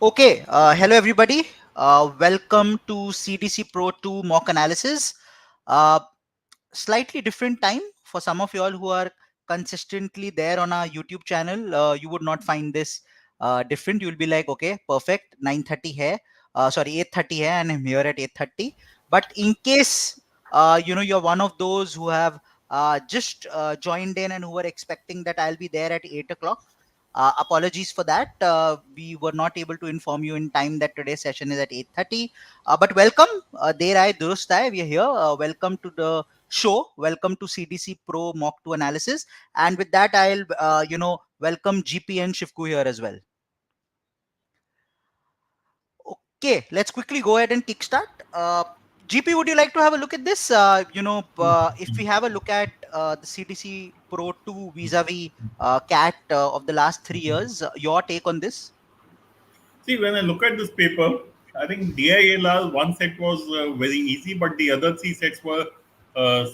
Okay, hello everybody. Welcome to CDC Pro2 mock analysis. Uh, Slightly different time for some of you all who are consistently there on our YouTube channel. You would not find this different. You'll be like, okay, perfect. 9:30 hai. Sorry, 8:30 hai, and I'm here at 8:30. But in case you're one of those who have just joined in and who were expecting that I'll be there at 8 o'clock. Apologies for that. We were not able to inform you in time that today's session is at 8:30. But welcome. Der Aay Durust Aay. We are here. Welcome to the show. Welcome to CDC Pro Mock 2 analysis. And with that, I'll welcome GP and Shivku here as well. Okay, let's quickly go ahead and kickstart. GP, would you like to have a look at this? If we have a look at the CDC Pro 2 vis-a-vis CAT of the last 3 years, your take on this? See, when I look at this paper, I think DILR one set was very easy, but the other three sets were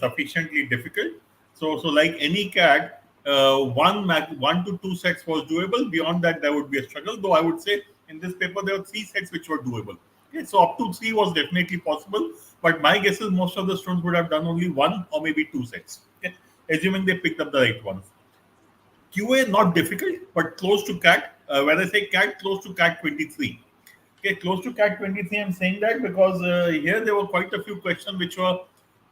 sufficiently difficult. So like any CAT, one to two sets was doable. Beyond that, there would be a struggle. Though I would say in this paper there were three sets which were doable. Okay, so up to three was definitely possible. But my guess is most of the students would have done only one or maybe two sets. Okay, assuming they picked up the right ones. QA not difficult, but close to CAT. When I say CAT, close to CAT 23. Okay, close to CAT 23. I'm saying that because here there were quite a few questions which were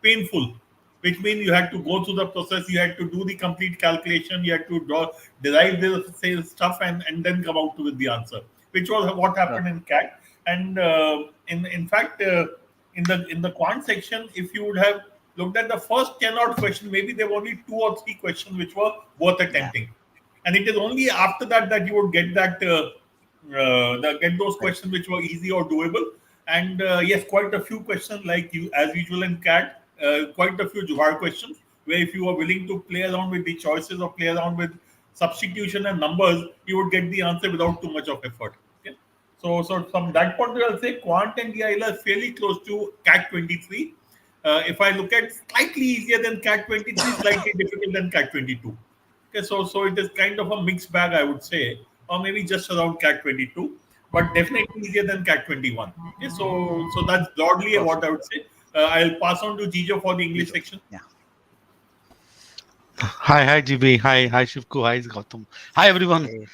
painful, which means you had to go through the process, you had to do the complete calculation, you had to derive the say, stuff, and then come out with the answer, which was what happened in CAT. And in fact, in the quant section, if you would have looked at the first 10 odd questions, maybe there were only two or three questions which were worth attempting. Yeah. And it is only after that that you would get that get those questions which were easy or doable. And yes, quite a few questions like you as usual in CAT, quite a few Jugaad questions where if you are willing to play around with the choices or play around with substitution and numbers, you would get the answer without too much of effort. Okay? So from that point of view, I'll say Quant and DIL are fairly close to CAT 23. If I look at slightly easier than CAT 23, slightly difficult than CAT 22. Okay, so it is kind of a mixed bag, I would say, or maybe just around CAT 22, but definitely easier than CAT 21. Okay, so that's broadly what I would say. I'll pass on to Gejo for the English section. Yeah. Hi, GB. Hi, Shivku. Hi, Gautam. Hi, everyone. Hey.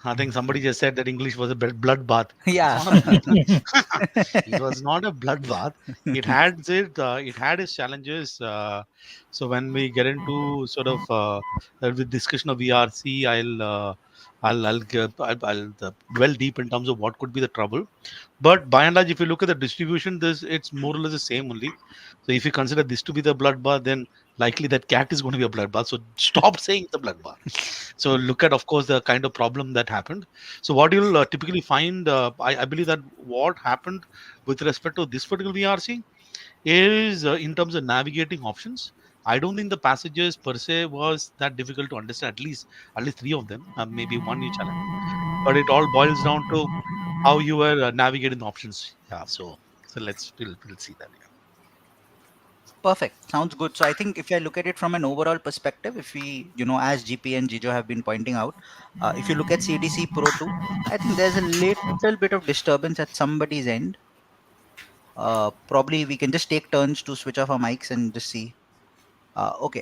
I think somebody just said that English was a bloodbath. Yeah, it was not a bloodbath. It had its challenges. So when we get into sort of the discussion of VRC, I'll dwell deep in terms of what could be the trouble. But by and large, if you look at the distribution, it's more or less the same only. So if you consider this to be the bloodbath, then likely that CAT is going to be a bloodbath. So stop saying it's a bloodbath. So look at, of course, the kind of problem that happened. So what you'll typically find, I believe that what happened with respect to this particular VRC is in terms of navigating options. I don't think the passages per se was that difficult to understand. At least three of them, maybe one each challenge. But it all boils down to how you were navigating the options. Yeah. So we'll see that. Yeah. Perfect. Sounds good. So I think if I look at it from an overall perspective, if we, as GP and Gejo have been pointing out, if you look at CDC Pro 2, I think there's a little bit of disturbance at somebody's end. Probably we can just take turns to switch off our mics and just see. Okay.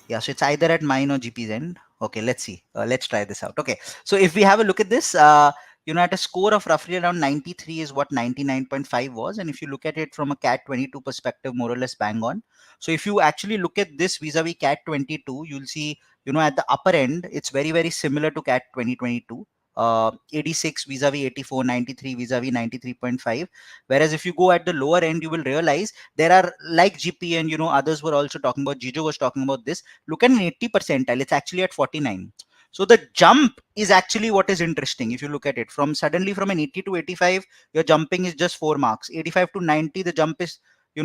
Yeah, so it's either at mine or GP's end. Okay, let's see. Let's try this out. Okay, so if we have a look at this, at a score of roughly around 93 is what 99.5 was. And if you look at it from a CAT 22 perspective, more or less bang on. So if you actually look at this vis-a-vis CAT 22, you'll see, at the upper end, it's very, very similar to CAT 2022. 86 vis-a-vis 84, 93 vis-a-vis 93.5. Whereas if you go at the lower end, you will realize there are, like GP and others were also talking about, Gejo was talking about this. Look at an 80 percentile, it's actually at 49. So the jump is actually what is interesting. If you look at it from suddenly from an 80 to 85, your jumping is just 4 marks. 85 to 90, the jump is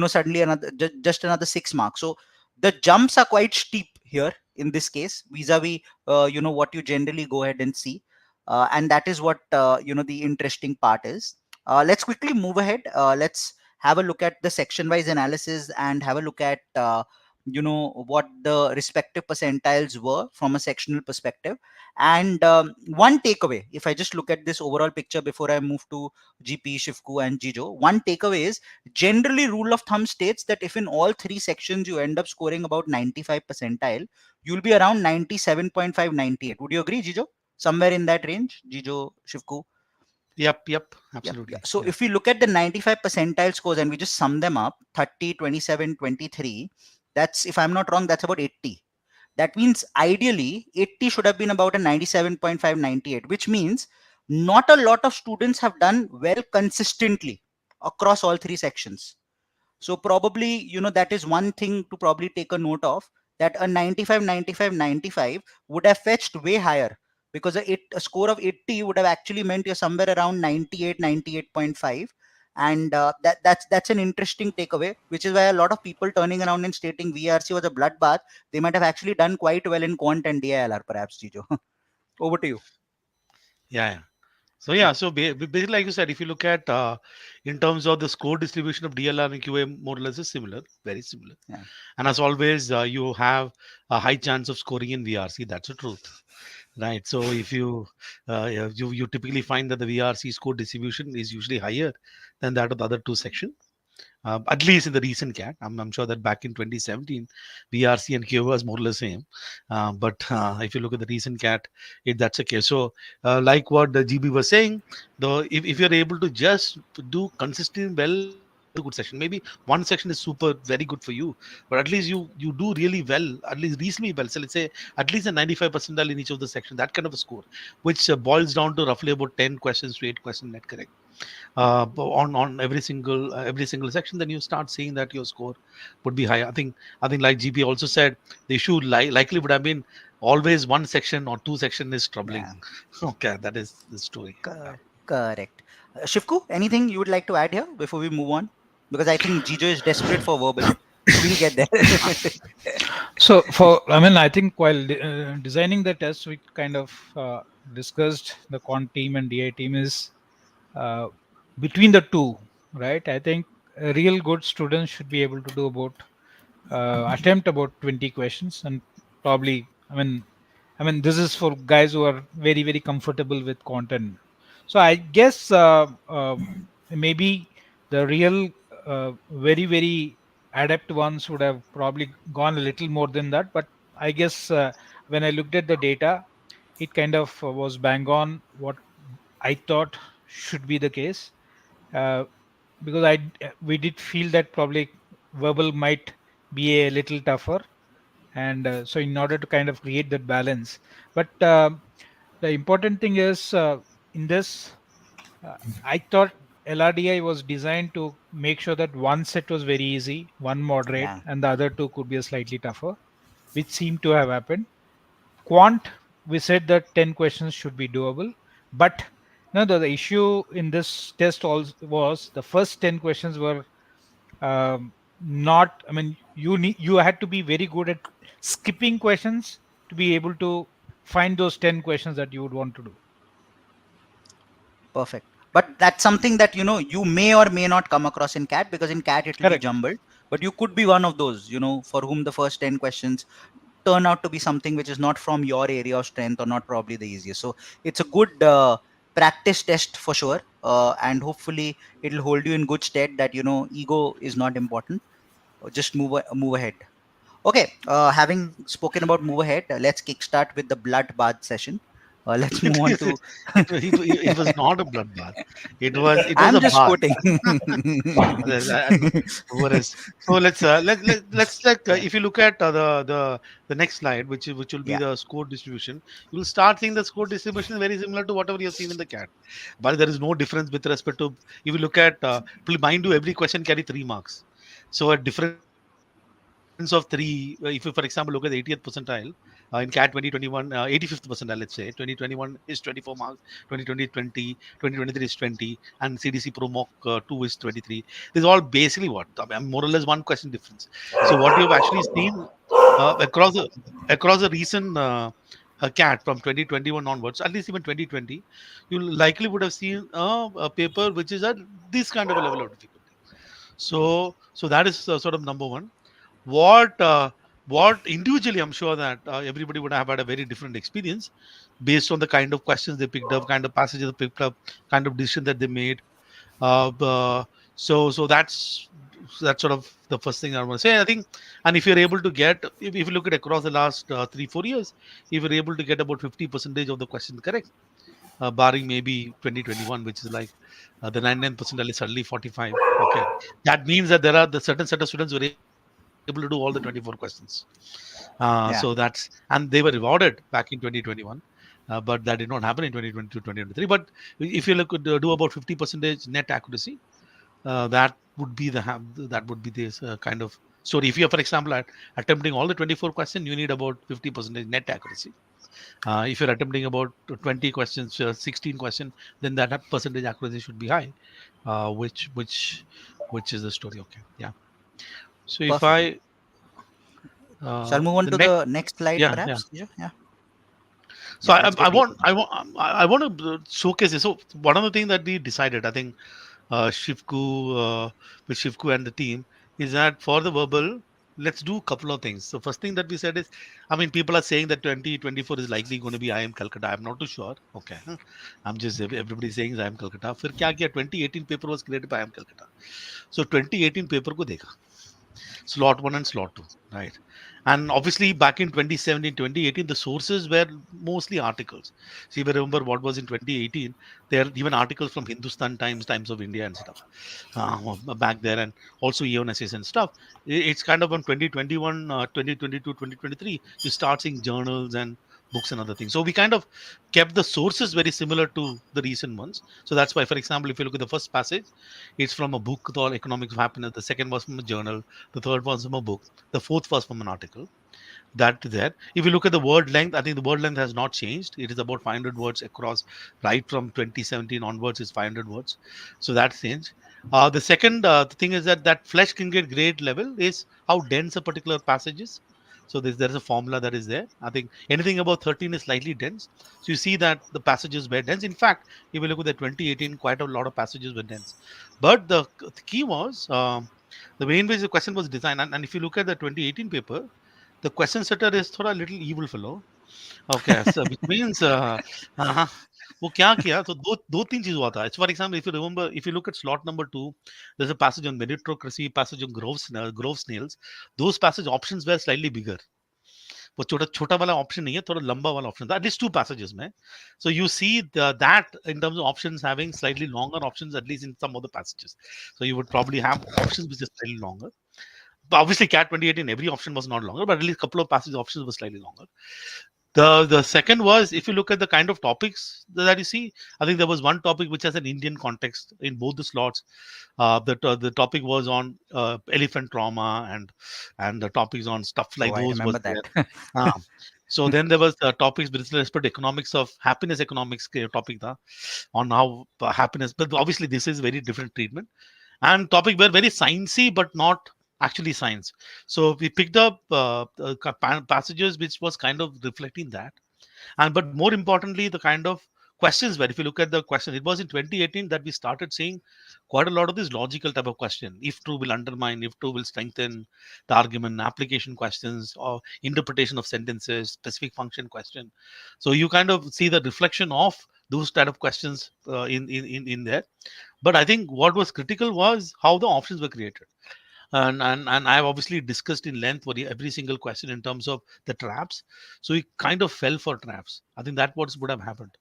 suddenly another just another 6 marks. So the jumps are quite steep here in this case vis-a-vis what you generally go ahead and see. And that is what the interesting part is. Let's quickly move ahead. Let's have a look at the section wise analysis and have a look at what the respective percentiles were from a sectional perspective. And one takeaway, if I just look at this overall picture before I move to GP, Shivku, and Gejo, one takeaway is generally rule of thumb states that if in all three sections you end up scoring about 95 percentile, you'll be around 97.5, 98. Would you agree, Gejo? Somewhere in that range, Gejo, Shivku? Yep, Yep. Yeah. absolutely. So Yeah. if we look at the 95 percentile scores and we just sum them up, 30, 27, 23, that's, if I'm not wrong, that's about 80. That means ideally 80 should have been about a 97.5, 98, which means not a lot of students have done well consistently across all three sections. So probably, that is one thing to probably take a note of, that a 95, 95, 95 would have fetched way higher, because a score of 80 would have actually meant you're somewhere around 98, 98.5. And that's an interesting takeaway, which is why a lot of people turning around and stating VRC was a bloodbath, they might have actually done quite well in quant and DILR, perhaps, Jijo. Over to you. Yeah. So yeah, so basically, like you said, if you look at in terms of the score distribution of DLR and QA, more or less is similar, very similar. Yeah. And as always, you have a high chance of scoring in VRC. That's the truth, right? So if you typically find that the VRC score distribution is usually higher than that of the other two sections. At least in the recent CAT. I'm sure that back in 2017, VRC and QA was more or less same. But if you look at the recent CAT, that's the case. So, like what the GB was saying, if you're able to just do consistent well, that's a good section. Maybe one section is super very good for you, but at least you do really well, at least reasonably well. So let's say at least a 95 percentile in each of the sections. That kind of a score, which boils down to roughly about 10 questions to 8 questions net correct on every single section, then you start seeing that your score would be high. I think like GP also said, the issue likely would have been always one section or two section is troubling. Yeah. Okay, that is the story. Correct. Shivku, anything you would like to add here before we move on? Because I think Jijo is desperate for verbal. We'll get there. So I think while designing the test, we kind of discussed the quant team and DI team is uh, between the two, right? I think a real good student should be able to do about attempt about 20 questions, and probably, this is for guys who are very very comfortable with content. So I guess maybe the real very very adept ones would have probably gone a little more than that. But I guess when I looked at the data, it kind of was bang on what I thought should be the case. Uh, because we did feel that probably verbal might be a little tougher, and so in order to kind of create that balance. But the important thing is in this, I thought LRDI was designed to make sure that one set was very easy, one moderate, Yeah. and the other two could be a slightly tougher, which seemed to have happened. Quant, we said that 10 questions should be doable, but no, the issue in this test also was the first 10 questions were not. You had to be very good at skipping questions to be able to find those 10 questions that you would want to do. Perfect. But that's something that you may or may not come across in CAT, because in CAT it will be Correct. jumbled. But you could be one of those, for whom the first 10 questions turn out to be something which is not from your area of strength, or not probably the easiest. So it's a good practice test for sure. And hopefully it'll hold you in good stead that ego is not important. Just move ahead. Okay, having spoken about move ahead, let's kickstart with the blood bath session. Let's move on to. It was not a bloodbath. It was I'm a just bath. quoting. Whereas, so let's like if you look at the next slide, which will be Yeah, the score distribution, you will start seeing the score distribution very similar to whatever you've seen in the CAT, but there is no difference with respect to if you look at mind you, every question carry 3 marks, so a difference of three. If you, for example, look at the 80th percentile in CAT 2021, 85th percentile, let's say 2021 is 24 marks, 2020 20, 2023 is 20, and CDC Pro Mock-2 is 23. This is all basically what more or less one question difference. So what you've actually seen across the recent CAT from 2021 onwards, at least even 2020, you likely would have seen a paper which is at this kind of a level of difficulty. So that is sort of number one. what individually, I'm sure that everybody would have had a very different experience based on the kind of questions they picked up, kind of passages they picked up, kind of decision that they made. Uh, so that's sort of the first thing I want to say. I think, and if you're able to get, if you look at across the last 3-4 years, if you're able to get about 50% of the questions correct, barring maybe 2021, which is like the 99 percentile is suddenly 45. Okay, that means that there are the certain set of students who are able to do all the 24 questions. So that's, Yeah. and they were rewarded back in 2021. But that did not happen in 2022, 2023. But if you look at do about 50% net accuracy, that would be that would be this kind of story. If you are, for example, attempting all the 24 questions, you need about 50% net accuracy. If you're attempting about 20 questions, 16 questions, then that percentage accuracy should be high, which is the story. Okay, yeah. So if Perfect. I Shall I move on the to next, the next slide, yeah, yeah. perhaps? Yeah. So Yeah. Let's go deep. I want to showcase this. So one of the things that we decided, I think, Shivku with Shivku and the team, is that for the verbal, let's do a couple of things. So first thing that we said is, I mean, people are saying that 2024 is likely going to be IIM Calcutta. I'm not too sure. Okay, I'm just everybody's saying IIM Calcutta. फिर क्या किया? 2018 paper was created by IIM Calcutta. So 2018 paper को देखा. Slot 1 and slot 2, right? And obviously back in 2017, 2018, the sources were mostly articles. So if you remember what was in 2018, there are even articles from Hindustan Times, Times of India and stuff back there, and also EONSS and stuff. It's kind of on 2021, 2022, 2023, you start seeing journals and books and other things. So we kind of kept the sources very similar to the recent ones. So that's why, for example, if you look at the first passage, it's from a book called Economics of Happiness. The second was from a journal. The third was from a book. The fourth was from an article. That there. If you look at the word length, I think the word length has not changed. It is about 500 words across, right from 2017 onwards is 500 words. So that's changed. The second thing is that flesh can get grade level is how dense a particular passage is. So there's a formula that is there. I think anything above 13 is slightly dense. So you see that the passages were dense. In fact, if you look at the 2018, quite a lot of passages were dense. But the key was the way in which the question was designed. And if you look at the 2018 paper, the question setter is थोड़ा little evil fellow. Okay, so which means uh, वो क्या किया? तो दो तीन चीज हुआ था. For example, if you remember, if you look at slot number 2, there's a passage on meritocracy, passage on grove snails. Those passage options were slightly bigger. वो छोटा छोटा वाला option नहीं है, थोड़ा लंबा वाला option था. At least 2 passages में. So you see that in terms of options having slightly longer options, at least in some of the passages. So you would probably have options which is slightly longer. But obviously, CAT 2018, every option was not longer, but at least a couple of passage options were slightly longer. The second was, if you look at the kind of topics that you see, I think there was one topic which has an Indian context in both the slots. The topic was on elephant trauma, and the topics on stuff Oh, like I those was remember that. there. So then there was topics with respect to economics of happiness, economics topic on how happiness, but obviously this is very different treatment. And topic were very sciencey but not actually science. So we picked up passages which was kind of reflecting that. And but more importantly, the kind of questions where, if you look at the question, it was in 2018 that we started seeing quite a lot of this logical type of question. If true will undermine, if true will strengthen the argument, application questions, or interpretation of sentences, specific function question. So you kind of see the reflection of those type of questions in there. But I think what was critical was how the options were created. And I've obviously discussed in length for every single question in terms of the traps. So he kind of fell for traps. I think that what would have happened.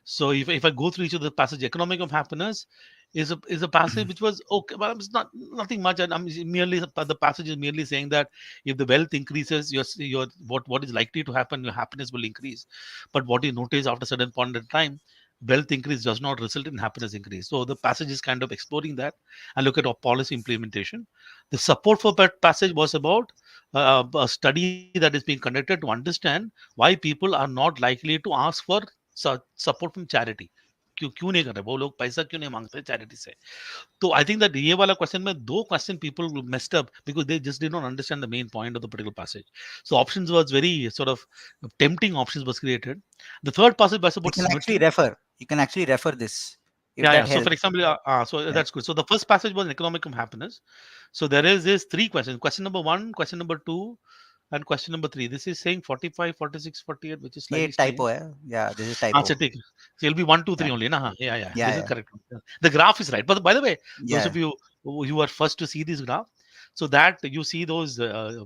So if I go through each of the passage, economic of happiness is a passage which was okay, but it's not nothing much. And I'm merely the passage is merely saying that if the wealth increases, your what is likely to happen, your happiness will increase. But what you notice after a certain point in time, wealth increase does not result in happiness increase. So the passage is kind of exploring that and look at our policy implementation. The support for that passage was about a study that is being conducted to understand why people are not likely to ask for support from charity. क्यों नहीं कर रहे वो लोग पैसा क्यों नहीं मांगते चैरिटी से तो आई थिंक दैट ये वाला क्वेश्चन में दो question people messed up because they just did not understand the main point of the particular passage so options was very sort of tempting options was created. The third passage was You about can actually symmetry. refer. You can actually refer this. If Yeah, that yeah. So, for helps. example, so Yeah. that's good. So, the first passage was economic happiness. So, there is this three questions. Question number one, question number two, and question number three. This is saying 45, 46, 48, which is ये slightly typo strange. है. Yeah, this is So, typo. take. So, it'll be one, two, Yeah. three only. Nah? Yeah, yeah. Yeah, This is yeah. correct. The graph is right. But by the way, those Yeah. of you who are first to see this graph, so that you see those gray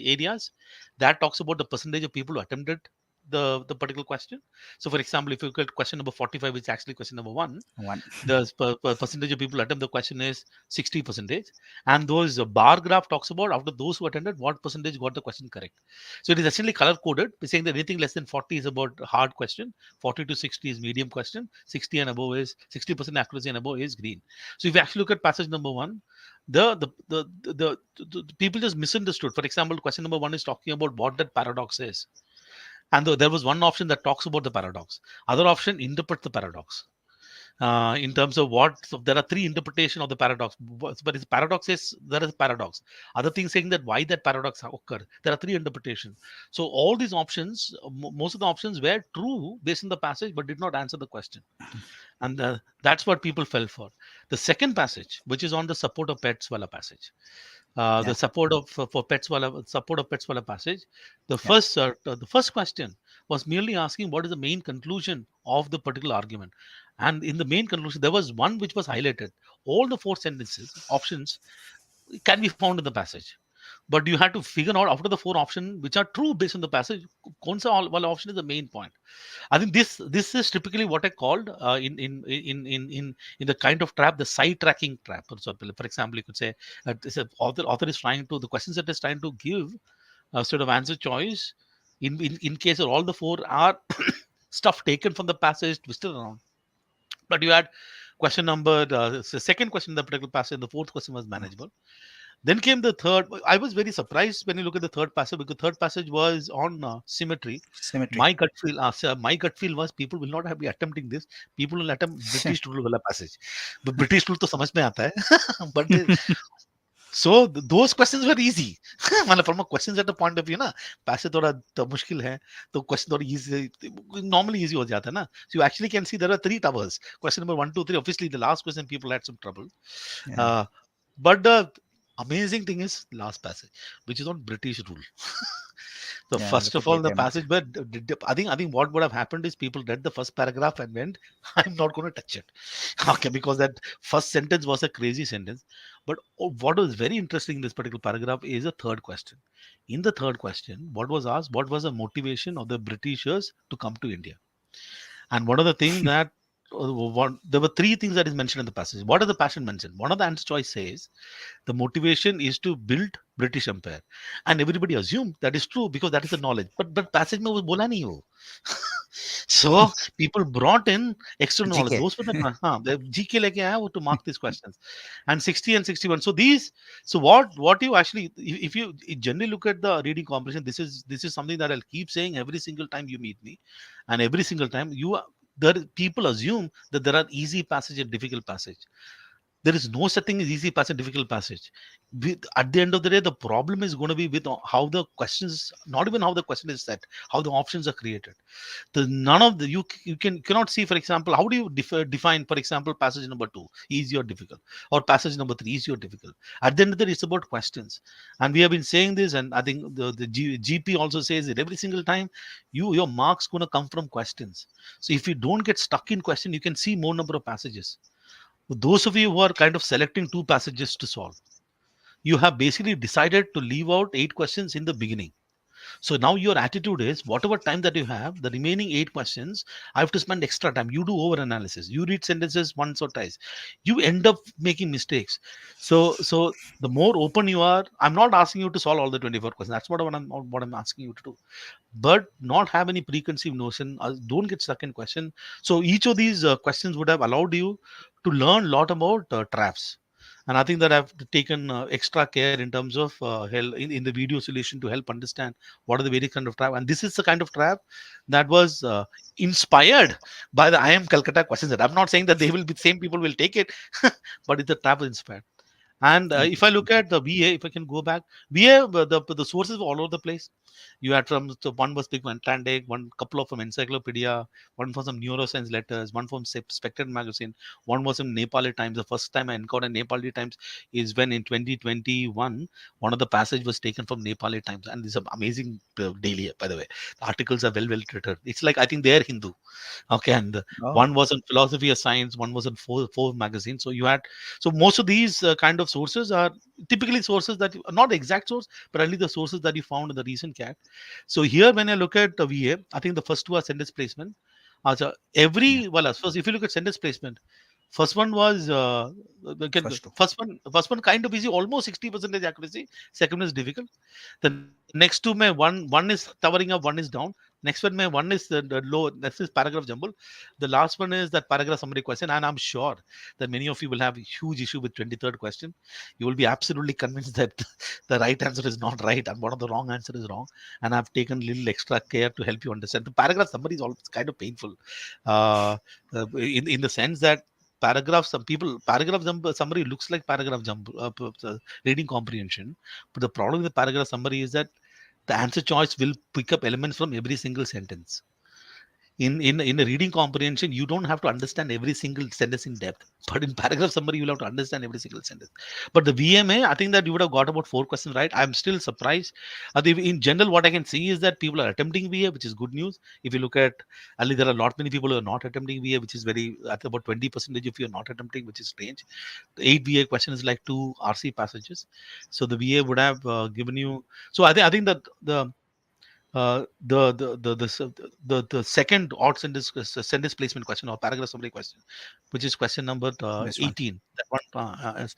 areas, that talks about the percentage of people who attempted the particular question. So, for example, if you look at question number 45, which is actually question number one, One. the percentage of people attempt the question is 60 percentage, and those bar graph talks about after those who attended what percentage got the question correct. So it is essentially color coded, saying that anything less than 40 is about hard question, 40 to 60 is medium question, 60 and above is 60% accuracy and above is green. So if you actually look at passage number one, the people just misunderstood. For example, question number one is talking about what that paradox is, and there was one option that talks about the paradox, other option interprets the paradox. In terms of what, so there are three interpretation of the paradox. But its paradox is there is a paradox. Other things saying that why that paradox occur. There are three interpretation. So all these options, most of the options were true based on the passage, but did not answer the question, and that's what people fell for. The second passage, which is on the support of pets wala passage, Yeah. the support of for pets wala support of pets wala passage. Yeah. The first question was merely asking what is the main conclusion of the particular argument, and in the main conclusion there was one which was highlighted. All the four sentences options can be found in the passage, but you have to figure out after the four options which are true based on the passage. कौन सा वाला option is the main point. I think this is typically what I called in the kind of trap, the side tracking trap. For example, you could say this author is trying to, the questions that is trying to give a sort of answer choice in case of all the four are stuff taken from the passage twisted around. But you had question number the second question in the particular passage, the fourth question was manageable. Then came the third. I was very surprised when you look at the third passage, because third passage was on symmetry. Symmetry. My gut feel was people will not be attempting this. People will attempt British rule wala passage. But British rule to समझ में आता है. But so those questions were easy. मतलब from a question set point of view ना, passage थोड़ा तो मुश्किल है, तो question थोड़ा easy, normally easy हो जाता है ना. So you actually can see there are three towers. Question number 1, 2, 3. Obviously, the last question people had some trouble. Yeah. But the amazing thing is last passage, which is on British rule. So Yeah. first Look of at all, the them. passage where I think what would have happened is people read the first paragraph and went, "I'm not going to touch it," okay, because that first sentence was a crazy sentence. But what was very interesting in this particular paragraph is a third question. In the third question, what was asked? What was the motivation of the Britishers to come to India? And one of the things that there were three things that is mentioned in the passage. What are the passion mentioned? One of the answer choice says the motivation is to build British Empire, and everybody assumed that is true because that is the knowledge. But passage में वो बोला नहीं वो. So people brought in extra knowledge. GK. Those were the GK लेके आया वो to mark these questions, and 60 and 61. So these, so what you actually, if you generally look at the reading comprehension, this is something that I'll keep saying every single time you meet me, and every single time people assume that there are easy passage and difficult passage. There is no such thing as easy passage, difficult passage. At the end of the day, the problem is going to be with how the questions, not even how the question is set, how the options are created. None of the you cannot see, for example, how do you define, for example, passage number 2 easy or difficult, or passage number 3 easy or difficult. At the end of the day, it's about questions, and we have been saying this, and I think the GP also says it every single time. Your marks going to come from questions. So if you don't get stuck in question, you can see more number of passages. Those of you who are kind of selecting 2 passages to solve, you have basically decided to leave out 8 questions in the beginning. So now your attitude is whatever time that you have, the remaining 8 questions, I have to spend extra time. You do over analysis. You read sentences once or twice. You end up making mistakes. So the more open you are, I'm not asking you to solve all the 24 questions. That's what I'm asking you to do. But not have any preconceived notion. Don't get stuck in question. So each of these questions would have allowed you to learn a lot about traps. And I think that I've taken extra care in terms of in the video solution to help understand what are the various kind of trap. And this is the kind of trap that was inspired by the I am Calcutta questions. I'm not saying that they will be same people will take it, but it's a trap inspired. And if I look at the VA, if I can go back, VA, the sources were all over the place. You had from, so one was Big Atlantic, one couple of from Encyclopedia, one from some neuroscience letters, one from Spectator magazine, one was from Nepali Times. The first time I encountered Nepali Times is when in 2021, one of the passage was taken from Nepali Times, and this is amazing daily. By the way, the articles are well written. It's like I think they are Hindu. Okay, and Oh, one was on philosophy of science, one was on four magazines. So you had, so most of these kind of sources are typically sources that are not the exact source, but at least the sources that you found in the recent CAT. So here, when I look at the VA, I think the first two are sentence placement. So yeah. every, well, first if you look at sentence placement, first one was First two. first one kind of easy, almost 60% accuracy. Second one is difficult. The next two, may one is towering up, one is down. Next one, may one is the low. That's this paragraph jumble. The last one is that paragraph summary question, and I'm sure that many of you will have a huge issue with 23rd question. You will be absolutely convinced that the right answer is not right and one of the wrong answer is wrong. And I've taken little extra care to help you understand. The paragraph summary is always kind of painful, uh, in the sense that paragraph summary looks like paragraph jump reading comprehension, but the problem with the paragraph summary is that the answer choice will pick up elements from every single sentence. In a reading comprehension, you don't have to understand every single sentence in depth, but in paragraph summary you will have to understand every single sentence. But the VMA, I think that you would have got about 4 questions right. I'm still surprised. In general, what I can see is that people are attempting VA, which is good news. If you look at, Ali, there are a lot many people who are not attempting VA, which is very, at about 20% if you're not attempting, which is strange. The 8 VA question is like 2 RC passages, so the VA would have given you. So I think that the second odd sentence placement question or paragraph summary question, which is question number This one. 18. That one,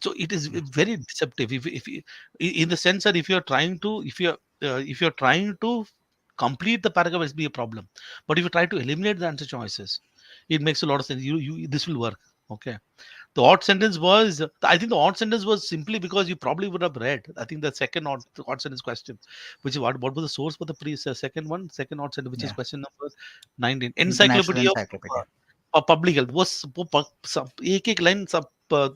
so it is very deceptive. In the sense that if you're trying to complete the paragraph, it will be a problem. But if you try to eliminate the answer choices, it makes a lot of sense. You this will work. Okay. The odd sentence was, I think the odd sentence was simply because you probably would have read. I think the second odd sentence question, which is what was the source for the second one, second odd sentence, which is Yeah. question number 19. International Encyclopedia Encyclopedia. Public Health was एक line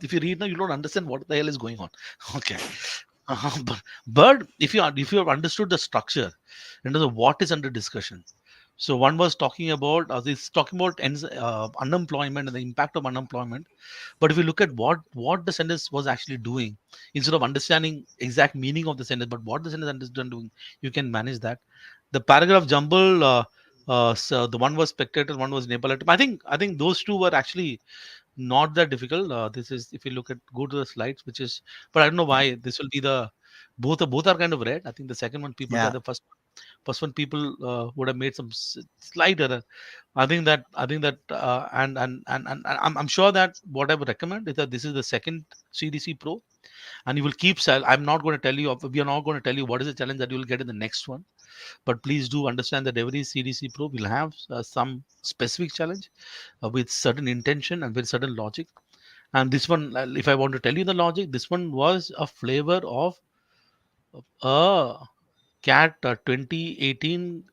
if you read now, you don't understand what the hell is going on. Okay. But if you have understood the structure and what is under discussion, so one was talking about unemployment and the impact of unemployment. But if you look at what the sentence was actually doing, instead of understanding exact meaning of the sentence, but what the sentence is doing, you can manage that. The paragraph jumble, so the one was spectator, one was Nepal. I think those two were actually not that difficult. This is, if you look at, go to the slides, which is, but I don't know Yeah. why this will be the both are kind of red. I think the second one people got, Yeah. the first one people would have made some slight error. I think that and I'm sure that what I would recommend is that this is the second CDC Pro, and you will keep. I'm not going to tell you. We are not going to tell you what is the challenge that you will get in the next one. But please do understand that every CDC Pro will have some specific challenge with certain intention and with certain logic. And this one, if I want to tell you the logic, this one was a flavor of a CAT 2018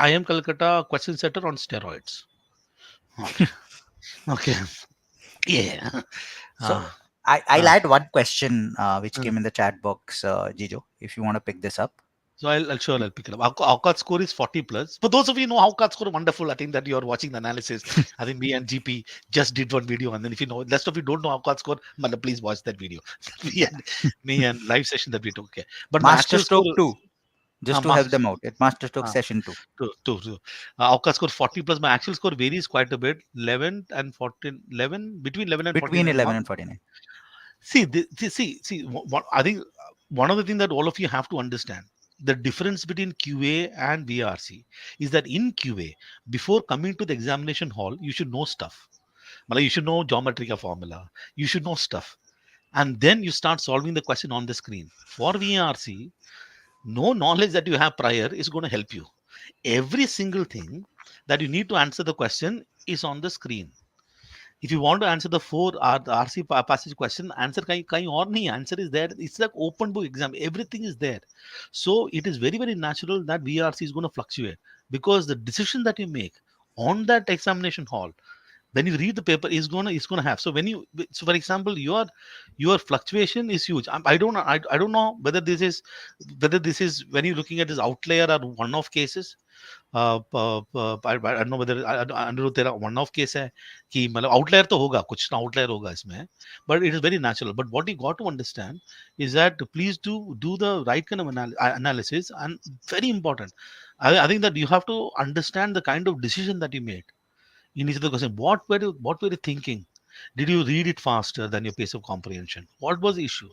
IM Calcutta question setter on steroids. Okay. Okay. Yeah. So Uh, I'll uh, add one question which uh, came in the chat box, Jijo, if you want to pick this up. so I'll pick it up. Our score is 40 plus. For those of you who know Howcat score, wonderful. I think that you are watching the analysis. I think me and GP just did one video, and then if you know, rest of you don't know Howcat score, please watch that video. me and live session that we took. Okay, but my actual score, Masterstroke 2, just to help master. them out. It Masterstroke Uh, session 2. to Avka score 40 plus. My actual score varies quite a bit. 11 and 14, 11, between 11 and Between 49 11 marks. and 49. See. What I think, one of the things that all of you have to understand, the difference between QA and VRC is that in QA, before coming to the examination hall, you should know stuff. You should know geometric formula. You should know stuff, and then you start solving the question on the screen. For VRC, no knowledge that you have prior is going to help you. Every single thing that you need to answer the question is on the screen. If you want to answer the the RC passage question, answer kahin aur nahi, answer is there. It's like open book exam. Everything is there. So it is very, very natural that VRC is going to fluctuate, because the decision that you make on that examination hall when you read the paper, is gonna have. So when you, so for example, your fluctuation is huge. I don't know whether this is when you're looking at this outlier or one-off cases. I don't know whether Anirudh तेरा one of case है कि मतलब outlier तो होगा, कुछ ना outlier होगा इसमें, but it is very natural. But what you got to understand is that please do the right kind of analysis, and very important. I think that you have to understand the kind of decision that you made in each of the question. What were you thinking? Did you read it faster than your pace of comprehension? What was the issue?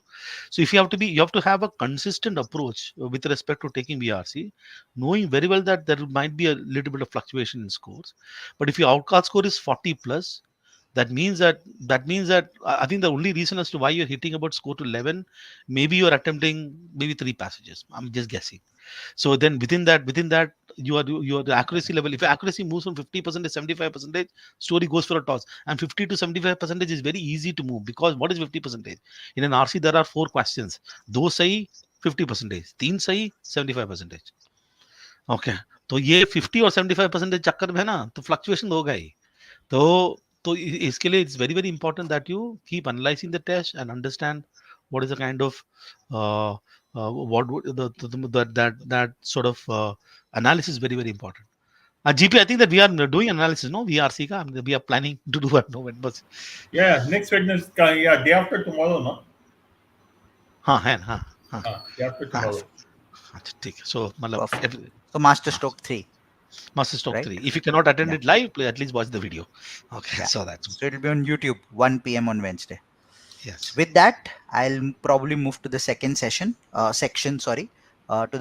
So if you have to have a consistent approach with respect to taking VRC, knowing very well that there might be a little bit of fluctuation in scores. But if your outcast score is 40 plus, that means that I think the only reason as to why you're hitting about score to 11, maybe you're attempting maybe 3 passages. I'm just guessing. So then within that your the accuracy level, if your accuracy moves from 50% to 75%, story goes for a toss. And 50 to 75% is very easy to move, because what is 50%? In an RC there are 4 questions. दो सही 50%, 3 सही 75%. Okay, तो ये 50 और 75% चक्कर में है ना, तो फ्लक्चुएशन होगा ही. तो इसके लिए it's very very important that you keep analyzing the test and understand what is the kind of what would that sort of analysis is very very important. GP, I think that we are doing analysis, no? VRC ka we are planning to do at November. Yeah, next Wednesday, yeah, day after tomorrow, no? हाँ है हाँ हाँ. Day after tomorrow. अच्छा ठीक है. So मतलब So master stroke 3. Master Stroke Right. 3. If you cannot attend Yeah. it live, please at least watch the video. Okay, Yeah. so that's So it'll be on YouTube 1 p.m. on Wednesday. yes. With that, I'll probably move to the second section, to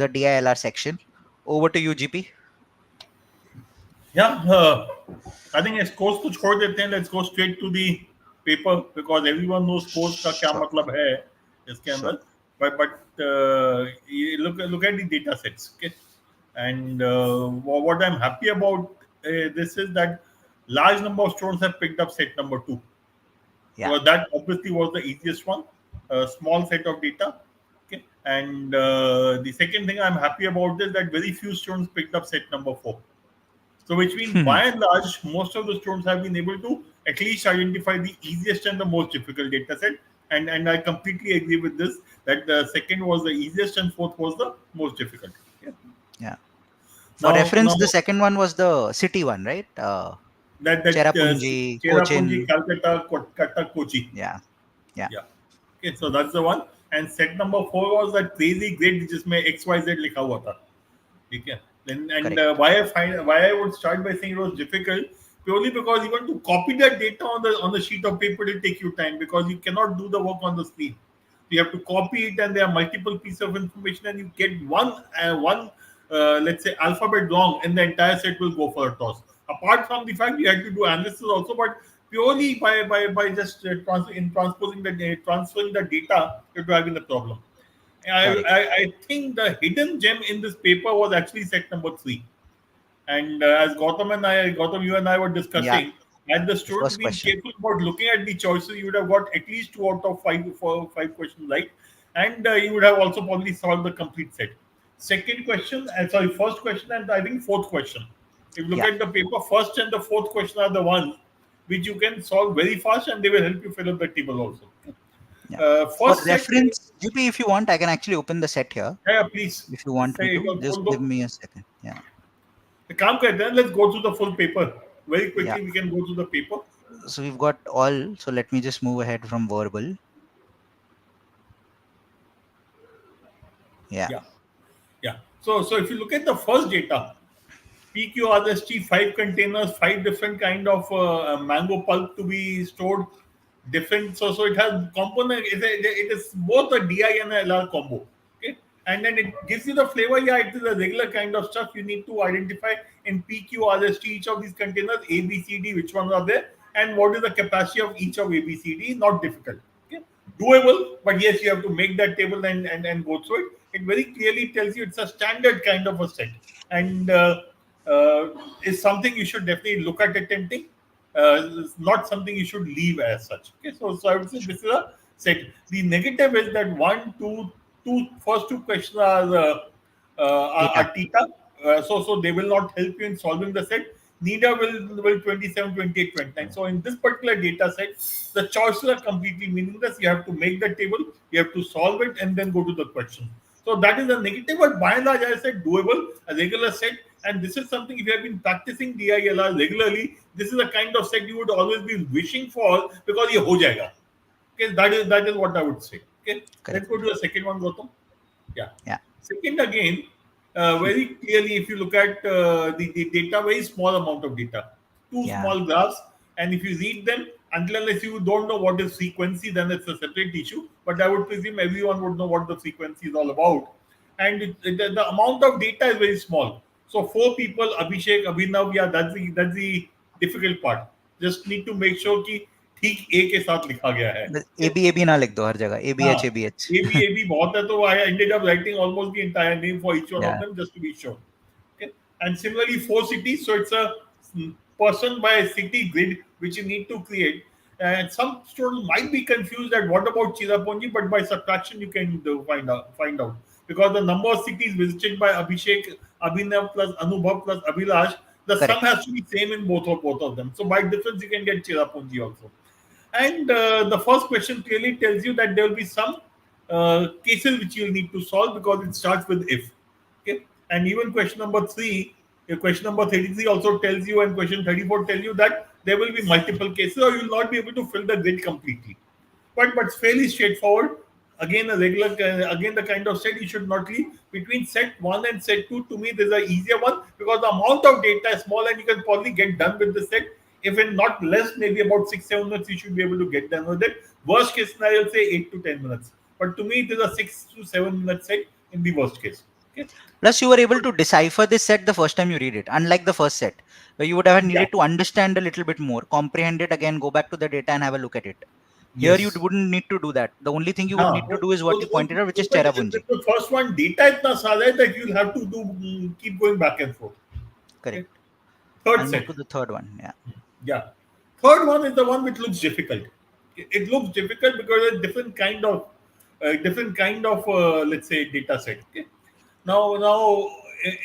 the DILR section. Over to you, GP. Yeah, I think scores to छोड़ देते हैं. Let's go straight to the paper, because everyone knows scores का क्या Sure. मतलब है इसके Sure. अंदर. But you look at the data sets, okay? And what I'm happy about this is that large number of students have picked up set number 2. Yeah. So that obviously was the easiest one. A small set of data. Okay. And the second thing I'm happy about is that very few students picked up set number 4. So which means by and large, most of the students have been able to at least identify the easiest and the most difficult data set. And I completely agree with this, that the second was the easiest and fourth was the most difficult. Yeah. For reference, the second one was the city one, right? That Cherrapunji, Cherrapunji, Cochin. Calcutta, Kochi. Yeah. Okay, so that's the one. And set number 4 was that crazy grid जिसमें XYZ लिखा हुआ था. ठीक है. And why I would start by saying it was difficult, purely because even to copy that data on the sheet of paper will take you time, because you cannot do the work on the screen. You have to copy it, and there are multiple pieces of information, and you get one let's say alphabet wrong, and the entire set will go for a toss. Apart from the fact you had to do analysis also, but purely by just transferring the data, it would have been a problem. I think the hidden gem in this paper was actually set number 3. And as Gautam, you and I were discussing, had the students been careful about looking at the choices, you would have got at least 2 out of 5 questions right, and you would have also probably solved the complete set. First question and I think fourth question. If you look at the paper, first and the fourth question are the ones which you can solve very fast, and they will help you fill up the table also. For reference, GP, if you want, I can actually open the set here. Yeah, please. If you want me to, just give me a second. Yeah. Let's go through the full paper. Very quickly, we can go through the paper. So we've got all. So let me just move ahead from verbal. Yeah. So if you look at the first data, PQRST, 5 containers, 5 different kind of mango pulp to be stored. Different, so it has component. It is both a DI and a LR combo. Okay, and then it gives you the flavor. Yeah, it is a regular kind of stuff. You need to identify in PQRST each of these containers, A, B, C, D, which ones are there, and what is the capacity of each of A, B, C, D. Not difficult. Okay, doable, but yes, you have to make that table and go through it. It very clearly tells you it's a standard kind of a set, and is something you should definitely look at attempting. It's not something you should leave as such. Okay, so I would say this is a set. The negative is that first two questions are Tita. So they will not help you in solving the set. NIDA will 27, 28, 29. So in this particular data set, the choices are completely meaningless. You have to make the table, you have to solve it, and then go to the question. So that is a negative, but by and large, I said doable, a regular set. And this is something, if you have been practicing DILR regularly, this is a kind of set you would always be wishing for because ye ho jayega. Okay, that is what I would say. Okay, let's go to the second one, Gautam. Yeah. Yeah. Second, again, very clearly, if you look at the data, very small amount of data, two small graphs, and if you read them, unless you don't know what is frequency, then it's a separate issue. But I would presume everyone would know what the frequency is all about. And the amount of data is very small. So 4 people, Abhishek, Abhinav, yeah, that's the difficult part. Just need to make sure कि ठीक A के साथ लिखा गया है. AB ना लिख दो हर जगह. ABH ABH. AB बहुत है तो I ended up writing almost the entire name for each one of them just to be sure. Okay. And similarly 4 cities, so it's a person by city grid which you need to create. And some students might be confused that what about Cherrapunji, but by subtraction you can find out because the number of cities visited by Abhishek, Abhinav plus Anubhav plus Abhilash, the sum has to be same in both of them. So by difference you can get Cherrapunji also. And the first question clearly tells you that there will be some cases which you'll need to solve because it starts with if. Okay, and even question number 3, question number 33 also tells you, and question 34 tells you that there will be multiple cases, or you will not be able to fill the grid completely. But it's fairly straightforward. Again, again the kind of set you should not leave between set 1 and set 2. To me, there's an easier one because the amount of data is small and you can probably get done with the set. If in not less, maybe about 6-7 minutes, you should be able to get done with it. Worst case scenario, I'll say 8 to 10 minutes. But to me, it is a 6 to 7 minute set in the worst case. Okay. Plus, you were able to decipher this set the first time you read it, unlike the first set, where you would have needed to understand a little bit more, comprehend it again, go back to the data and have a look at it. Here, you wouldn't need to do that. The only thing you would need to do is what you pointed out, which is Cherrapunji. The first one, data itna saara hai that you'll have to keep going back and forth. Correct. Third and set. To the third one, Yeah. Third one is the one which looks difficult. It looks difficult because it's different kind of let's say data set. Okay. Now,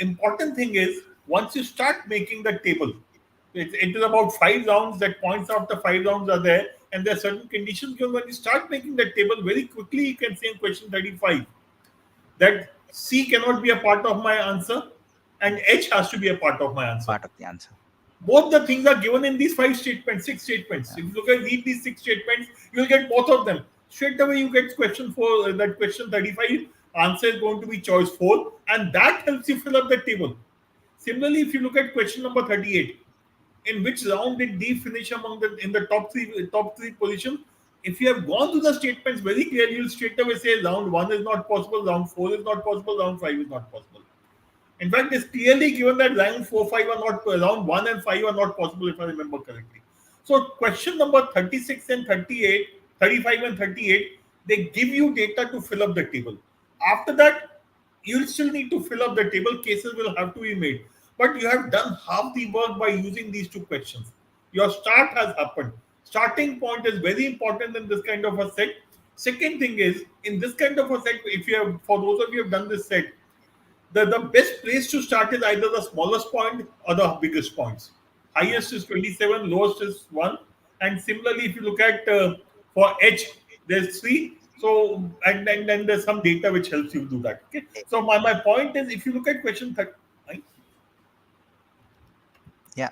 important thing is once you start making the table, it is about 5 rounds. That points after 5 rounds are there, and there are certain conditions. Because when you start making the table, very quickly you can say in question 35 that C cannot be a part of my answer, and H has to be a part of my answer. Part of the answer. Both the things are given in these 5 statements, 6 statements. If you look at read these 6 statements, you will get both of them. Straight away, you get question 4, that question 35, answer is going to be choice 4, and that helps you fill up the table. Similarly, if you look at question number 38, in which round did D finish in the top three positions? If you have gone through the statements very clearly, you'll straight away say round 1 is not possible, round 4 is not possible, round 5 is not possible. In fact, it's clearly given that round 4, 5 are not, round 1 and 5 are not possible, if I remember correctly. So question number 36 and 38, 35 and 38, they give you data to fill up the table. After that, you'll still need to fill up the table. Cases will have to be made. But you have done half the work by using these 2 questions. Your start has happened. Starting point is very important in this kind of a set. Second thing is, in this kind of a set, if you have, for those of you who have done this set, the best place to start is either the smallest point or the biggest points. Highest is 27, lowest is 1. And similarly, if you look at for H, there's 3. So, and then there's some data which helps you do that. Okay. So my point is, if you look at question 30, right? Yeah.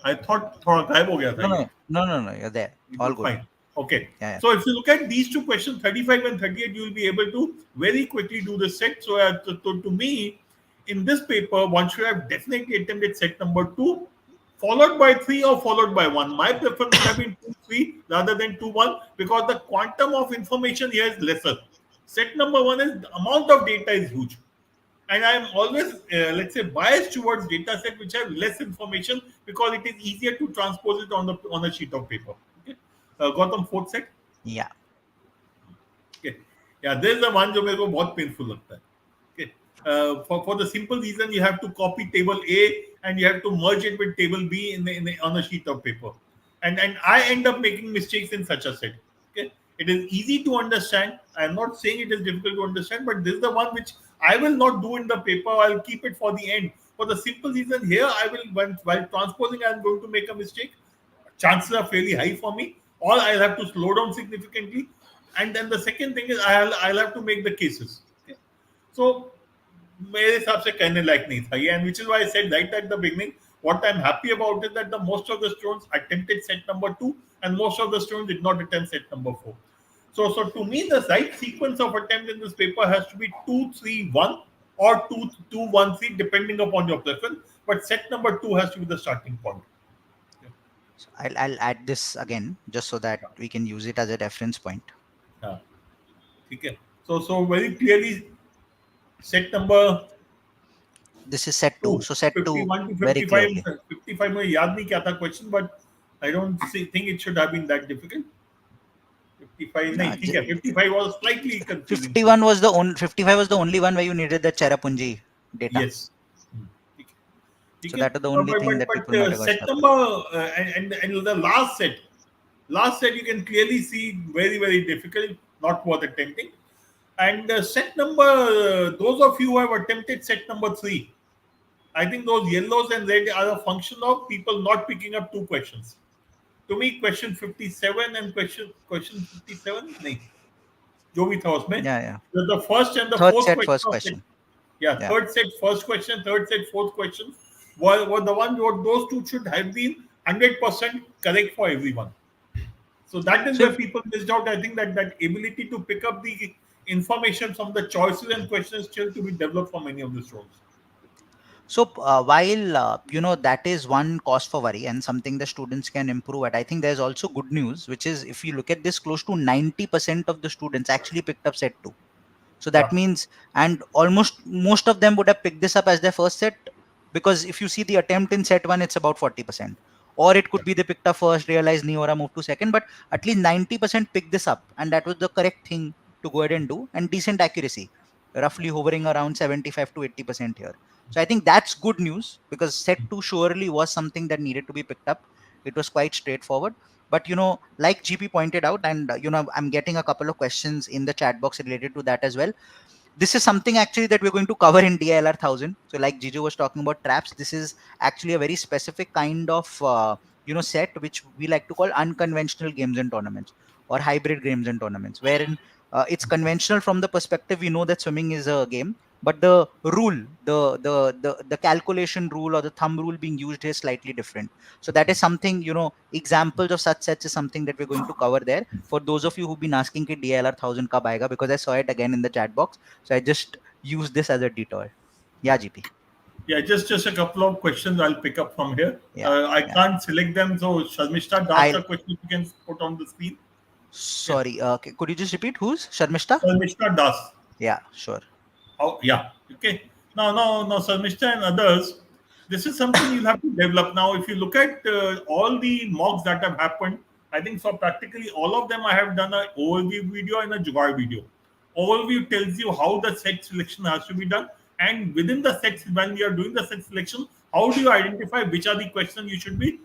I thought गायब हो गया था. No, you're there. All good. Fine. Okay. Yeah. So if you look at these 2 questions, 35 and 38, you will be able to very quickly do the set. So to me, in this paper, one should have definitely attempted set number 2, followed by 3 or followed by 1. My preference would have been 2, 3 rather than 2, 1 because the quantum of information here is lesser. Set number 1 is the amount of data is huge. And I am always, let's say, biased towards data set which have less information because it is easier to transpose it on a sheet of paper. Okay. Gautam, 4th set? Yeah. Okay. Yeah, there's the one जो मेरे को बहुत painful लगता है. Okay. For the simple reason you have to copy table A and you have to merge it with table B on a sheet of paper. And I end up making mistakes in such a set. Okay. It is easy to understand. I am not saying it is difficult to understand, but this is the one which I will not do in the paper. I'll keep it for the end For the simple reason here, I will while transposing, I am going to make a mistake. Chances are fairly high for me, or I'll have to slow down significantly. And then the second thing is I'll have to make the cases. Okay? So मेरे हिसाब से कहने लायक नहीं था ये, and which is why I said right at the beginning, what I'm happy about is that the most of the students attempted set number 2 and most of the students did not attempt set number 4. So to me, the right sequence of attempt in this paper has to be 2, 3, 1 or 2, 2, 1, 3, depending upon your preference. But set number 2 has to be the starting point. So I'll add this again just so that we can use it as a reference point. Yeah. Okay. So very clearly, set number. This is set 2. So set 2 51 to very 55. clearly. 55 में याद नहीं क्या था question, but I don't think it should have been that difficult. 55 नहीं, ठीक है. 55 was slightly confusing. 55 was the only one where you needed the Cherrapunji data. Yes. So that is the only thing that people might have got set stuck number and the last set you can clearly see very difficult, not worth attempting. And set number, those of you who have attempted set number 3, I think those yellows and red are a function of people not picking up 2 questions. To me, question 57 and question 57, nahi, jo bhi tha usme. Yeah. The first and the Third fourth set, question. first question. Yeah, third set, first question, third set, fourth question were the one where those two should have been 100% correct for everyone. So that is where people missed out. I think that ability to pick up the information from the choices and questions still to be developed for many of the students. So while that is one cause for worry and something the students can improve at, I think there's also good news, which is if you look at this, close to 90% of the students actually picked up set 2. So that means, and almost most of them would have picked this up as their first set, because if you see the attempt in set 1, it's about 40%. Or it could be they picked up first, realized Neora, moved to second, but at least 90% picked this up, and that was the correct thing to go ahead and do, and decent accuracy, roughly hovering around 75 to 80% here. So I think that's good news, because set 2 surely was something that needed to be picked up. It was quite straightforward. But like GP pointed out, and I'm getting a couple of questions in the chat box related to that as well. This is something actually that we're going to cover in DILR-1000. So like Gejo was talking about traps, this is actually a very specific kind of set which we like to call unconventional games and tournaments, or hybrid games and tournaments, wherein it's conventional from the perspective we know that swimming is a game, but the rule, the calculation rule or the thumb rule being used is slightly different. So that is something, examples of such sets is something that we're going to cover there. For those of you who've been asking कि DILR-1000 kab aayega, because I saw it again in the chat box, so I just use this as a detour. Yeah, GP. Yeah, just a couple of questions I'll pick up from here. I can't select them, so Sharmishta, that's a question you can put on the screen. Sorry, could you just repeat who's Sharmishta? Sharmishta Das. Yeah, sure. Oh, yeah. Okay. No, Sharmishta and others, this is something you'll have to develop. Now, if you look at all the mocks that have happened, I think for practically all of them, I have done an overview video and a jugaad video. Overview tells you how the set selection has to be done. And within the sets, when we are doing the set selection, how do you identify which are the questions you should be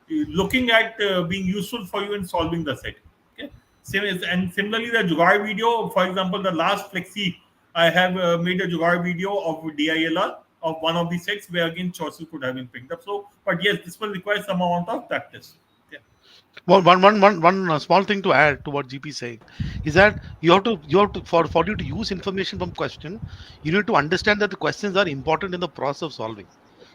looking at being useful for you in solving the set? Okay. And similarly, the jugaad video, for example, the last flexi, I have made a jugaad video of DILR of one of the sets where again choices could have been picked up. So, but yes, this will require some amount of practice. Yeah. Well, one small thing to add to what GP is saying is that you have to for you to use information from question, you need to understand that the questions are important in the process of solving.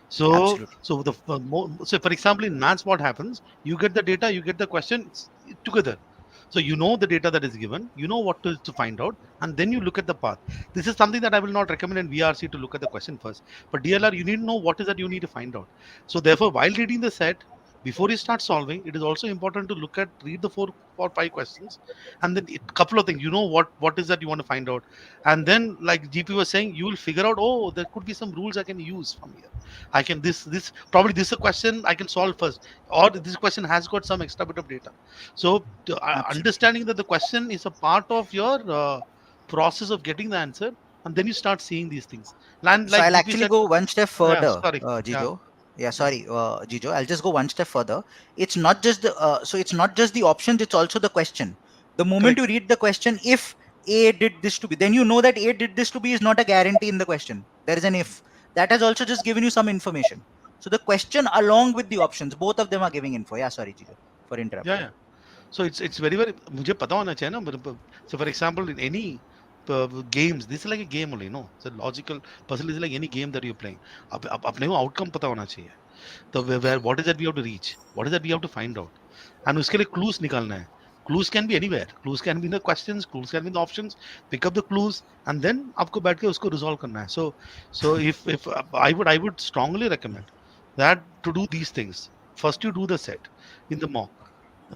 So, Absolutely. so for example, in maths, what happens? You get the data, you get the question together. So you know the data that is given, you know what to find out, and then you look at the path. This is something that I will not recommend in VRC to look at the question first. But DLR, you need to know what is that you need to find out. So therefore, while reading the set, before you start solving, it is also important to read the 4 or 5 questions, and then a couple of things. You know what is that you want to find out, and then like GP was saying, you will figure out, oh, there could be some rules I can use from here. I can this is a question I can solve first, or this question has got some extra bit of data. So understanding that the question is a part of your process of getting the answer, and then you start seeing these things. And So like I'll GP actually said, go one step further, sorry. Gejo. Gejo. I'll just go one step further. It's not just the options; it's also the question. The moment you read the question, if A did this to B, then you know that A did this to B is not a guarantee in the question. There is an if. that has also just given you some information. So the question along with the options, both of them are giving info. Yeah, sorry, Gejo, for interrupting. Yeah. So it's very मुझे पता होना चाहिए ना. So for example, in any games, this is like a game only, no? So logical puzzle is like any game that you're playing. अब अपने को outcome पता होना चाहिए. तो where what is that we have to reach? What is that we have to find out? And उसके लिए clues निकालना है. Clues can be anywhere. Clues can be in the questions. Clues can be in the options. Pick up the clues and then आपको बैठ के उसको resolve करना है. So if I would strongly recommend that to do these things. First you do the set in the mock.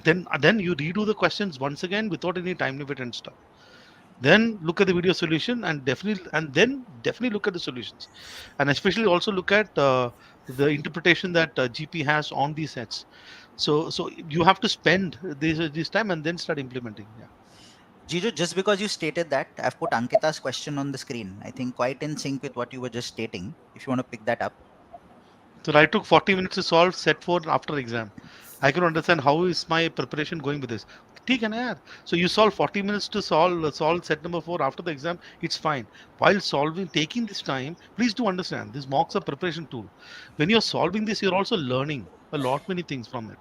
Then you redo the questions once again without any time limit and stuff. Then look at the video solution and definitely look at the solutions, and especially also look at the interpretation that GP has on these sets. So you have to spend this time and then start implementing. Yeah. Gejo, just because you stated that, I've put Ankita's question on the screen. I think quite in sync with what you were just stating. If you want to pick that up. So I took 40 minutes to solve set 4 after exam. I can understand how is my preparation going with this. ठीक है ना यार. So you solve 40 minutes to solve set number 4 after the exam. It's fine. While taking this time, please do understand this mocks a preparation tool. When you're solving this, you're also learning a lot many things from it.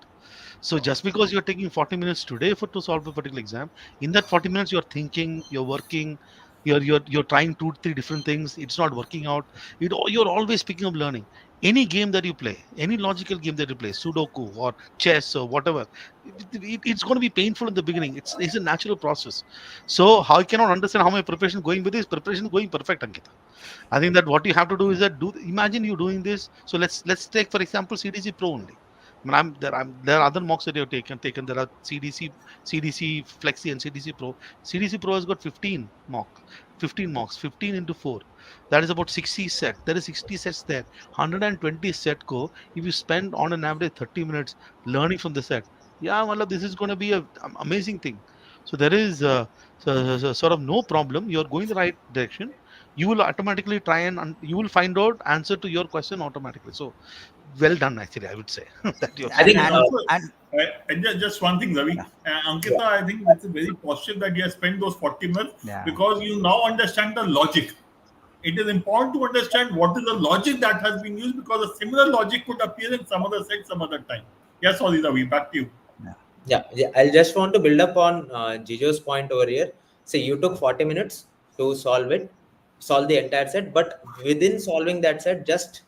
So just because you're taking 40 minutes today to solve a particular exam, in that 40 minutes you're thinking, you're working, you're trying 2-3 different things. It's not working out. You're always picking up learning. Any game that you play, any logical game that you play, Sudoku or chess or whatever, it's going to be painful in the beginning. It's a natural process. So how I cannot understand how my preparation going with this preparation going perfect, Ankita. I think that what you have to do is that imagine you doing this. So let's take for example CDC Pro only. I mean, there are other mocks that you have taken. There are CDC Flexi and CDC Pro. CDC Pro has got 15 mocks, 15 into 4. That is about 60 sets. There is 60 sets there. 120 set go. If you spend on an average 30 minutes learning from the set, yeah, well, this is going to be an amazing thing. So there is sort of no problem. You are going the right direction. You will automatically try and you will find out answer to your question automatically. So well done, actually, I would say. That you I think and just one thing, Ravi. Ankita, I think it's a very positive that you have spent those 40 minutes because you now understand the logic. It is important to understand what is the logic that has been used because a similar logic could appear in some other set some other time. Yes, sorry, Ravi, back to you. Yeah, I'll just want to build up on Gejo's point over here. See, you took 40 minutes to solve the entire set, but within solving that set, just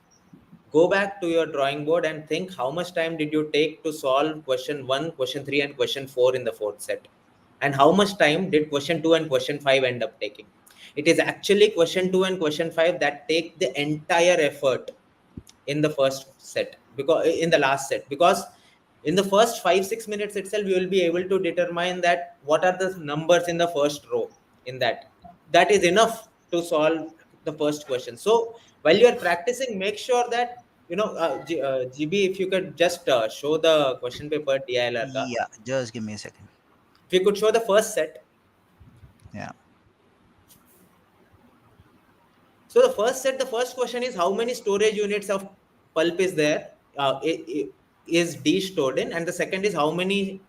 go back to your drawing board and think how much time did you take to solve question 1, question 3 and question 4 in the fourth set, and how much time did question 2 and question 5 end up taking. It is actually question 2 and question 5 that take the entire effort in the first set, because in the last set, because in the first 5-6 minutes itself you will be able to determine that what are the numbers in the first row. In that is enough to solve the first question. So while you are practicing, make sure that GB, if you could just show the question paper DILR-CAT. Yeah, just give me a second. If you could show the first set. Yeah. So the first set, the first question is how many storage units of pulp is there, is D stored in, and the second is how many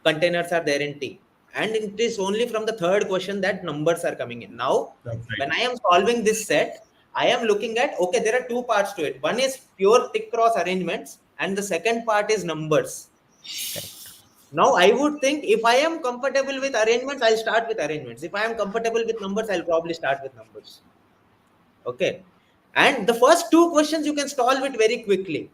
containers are there in T. And it is only from the third question that numbers are coming in. Now, when I am solving this set, I am looking at, okay, there are two parts to it. One is pure tick cross arrangements, and the second part is numbers. Correct. Now, I would think if I am comfortable with arrangements, I'll start with arrangements. If I am comfortable with numbers, I'll probably start with numbers. Okay. And the first two questions you can solve it very quickly.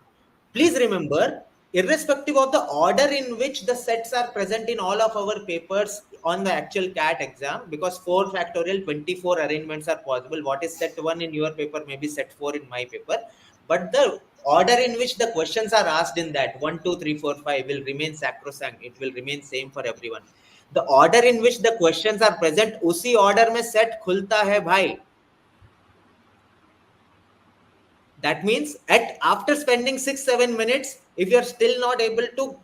Please remember, irrespective of the order in which the sets are present in all of our papers on the actual CAT exam, because 4 factorial 24 arrangements are possible. What is set 1 in your paper may be set 4 in my paper. But the order in which the questions are asked in that 1, 2, 3, 4, 5 will remain sacrosanct. It will remain same for everyone. The order in which the questions are present, usi order mein set khulta hai bhai. That means after spending 6-7 minutes, if you are still not able to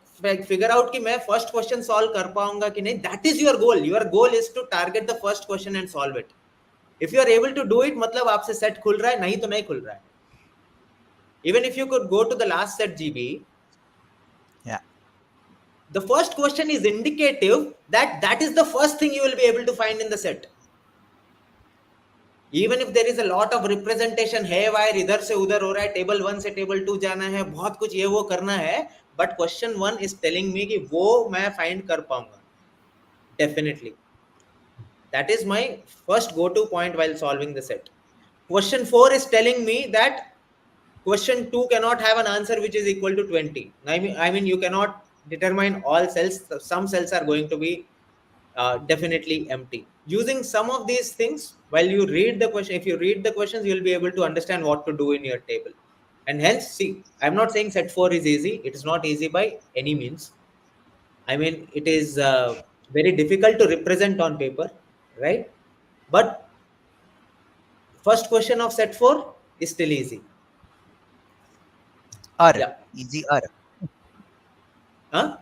figure out कि मैं first question solve कर पाऊंगा कि नहीं, that is your goal. Your goal is to target the first question and solve it. If you are able to do it, मतलब आपसे set खुल रहा है, नहीं तो नहीं खुल रहा है. Even if you could go to the last set, GB. Yeah. The first question is indicative that is the first thing you will be able to find in the set. Even if there is a lot of representation haywire, इधर से उधर हो रहा है, table 1 से table 2 जाना है, बहुत कुछ ये वो करना है, but question 1 is telling me कि वो मैं find कर पाऊंगा definitely. That is my first go-to point while solving the set. Question 4 is telling me that question 2 cannot have an answer which is equal to 20. I mean you cannot determine all cells. Some cells are going to be definitely empty. Using some of these things, while you read the question, if you read the questions, you'll be able to understand what to do in your table. And hence, see, I'm not saying set 4 is easy. It is not easy by any means. I mean, it is very difficult to represent on paper, right? But first question of set 4 is still easy. Yeah. Easier. Huh?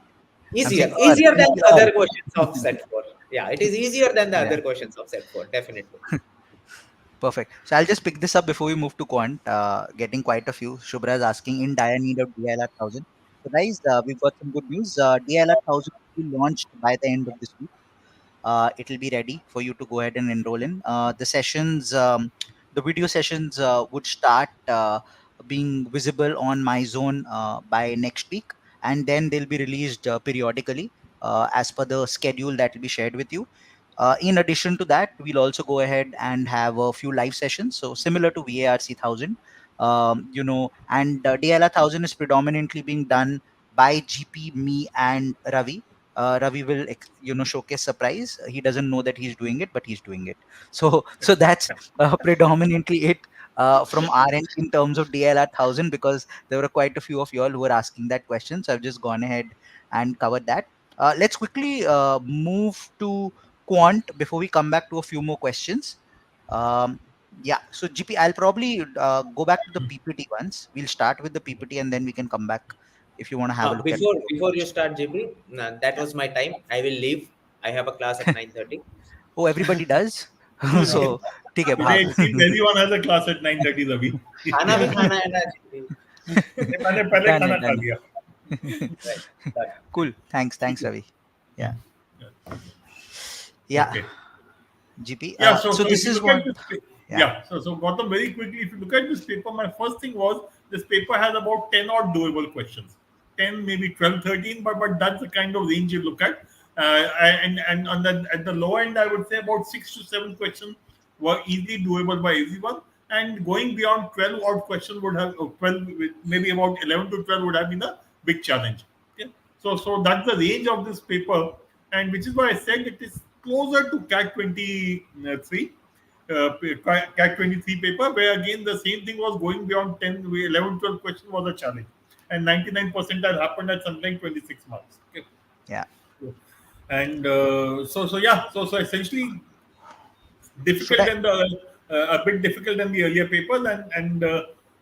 saying Easier than the other questions of set 4. Yeah, it is easier than the other questions of set 4, definitely. Perfect. So I'll just pick this up before we move to quant. Getting quite a few. Shubhra is asking in dire need of DILR-1000. So guys, we've got some good news. DILR-1000 will be launched by the end of this week. It will be ready for you to go ahead and enroll in. The sessions, the video sessions would start being visible on MyZone by next week, and then they'll be released periodically as per the schedule that will be shared with you. In addition to that, we'll also go ahead and have a few live sessions. So similar to VARC-1000, and DLR-1000 is predominantly being done by GP, me, and Ravi. Ravi will showcase surprise. He doesn't know that he's doing it, but he's doing it. So that's predominantly it from our end in terms of DLR-1000, because there were quite a few of you all who were asking that question. So I've just gone ahead and covered that. Let's quickly move to quant before we come back to a few more questions. Yeah, so GP, I'll probably go back to the PPT once. We'll start with the PPT and then we can come back if you want to have a look at it. Before you start, JP, that was my time. I will leave. I have a class at 9:30. Oh, everybody does? So, ठीक है, Today भाग. it seems everyone has a class at 9:30, Ravi. खाना भी खाना है ना, JP. मैंने पहले खाना खा लिया. Right. Cool. Thanks, Ravi. Yeah. Yeah. Okay. GP. Yeah, So if this you is look what. at this, so Gautam, very quickly, if you look at this paper, my first thing was this paper has about 10 odd doable questions, 10, maybe 12, 13, but that's the kind of range you look at. And on at the low end, I would say about 6 to 7 questions were easily doable by everyone. And going beyond 12 odd questions would have 12, maybe about 11 to 12 would have been a big challenge. Okay? So that's the range of this paper, and which is why I said it is closer to CAT 23. CAT 23 paper, where again the same thing was going beyond 10, 11, 12 questions was a challenge, and 99% that happened at something like 26 marks. Okay. Yeah. And so essentially difficult than the a bit difficult than the earlier papers, and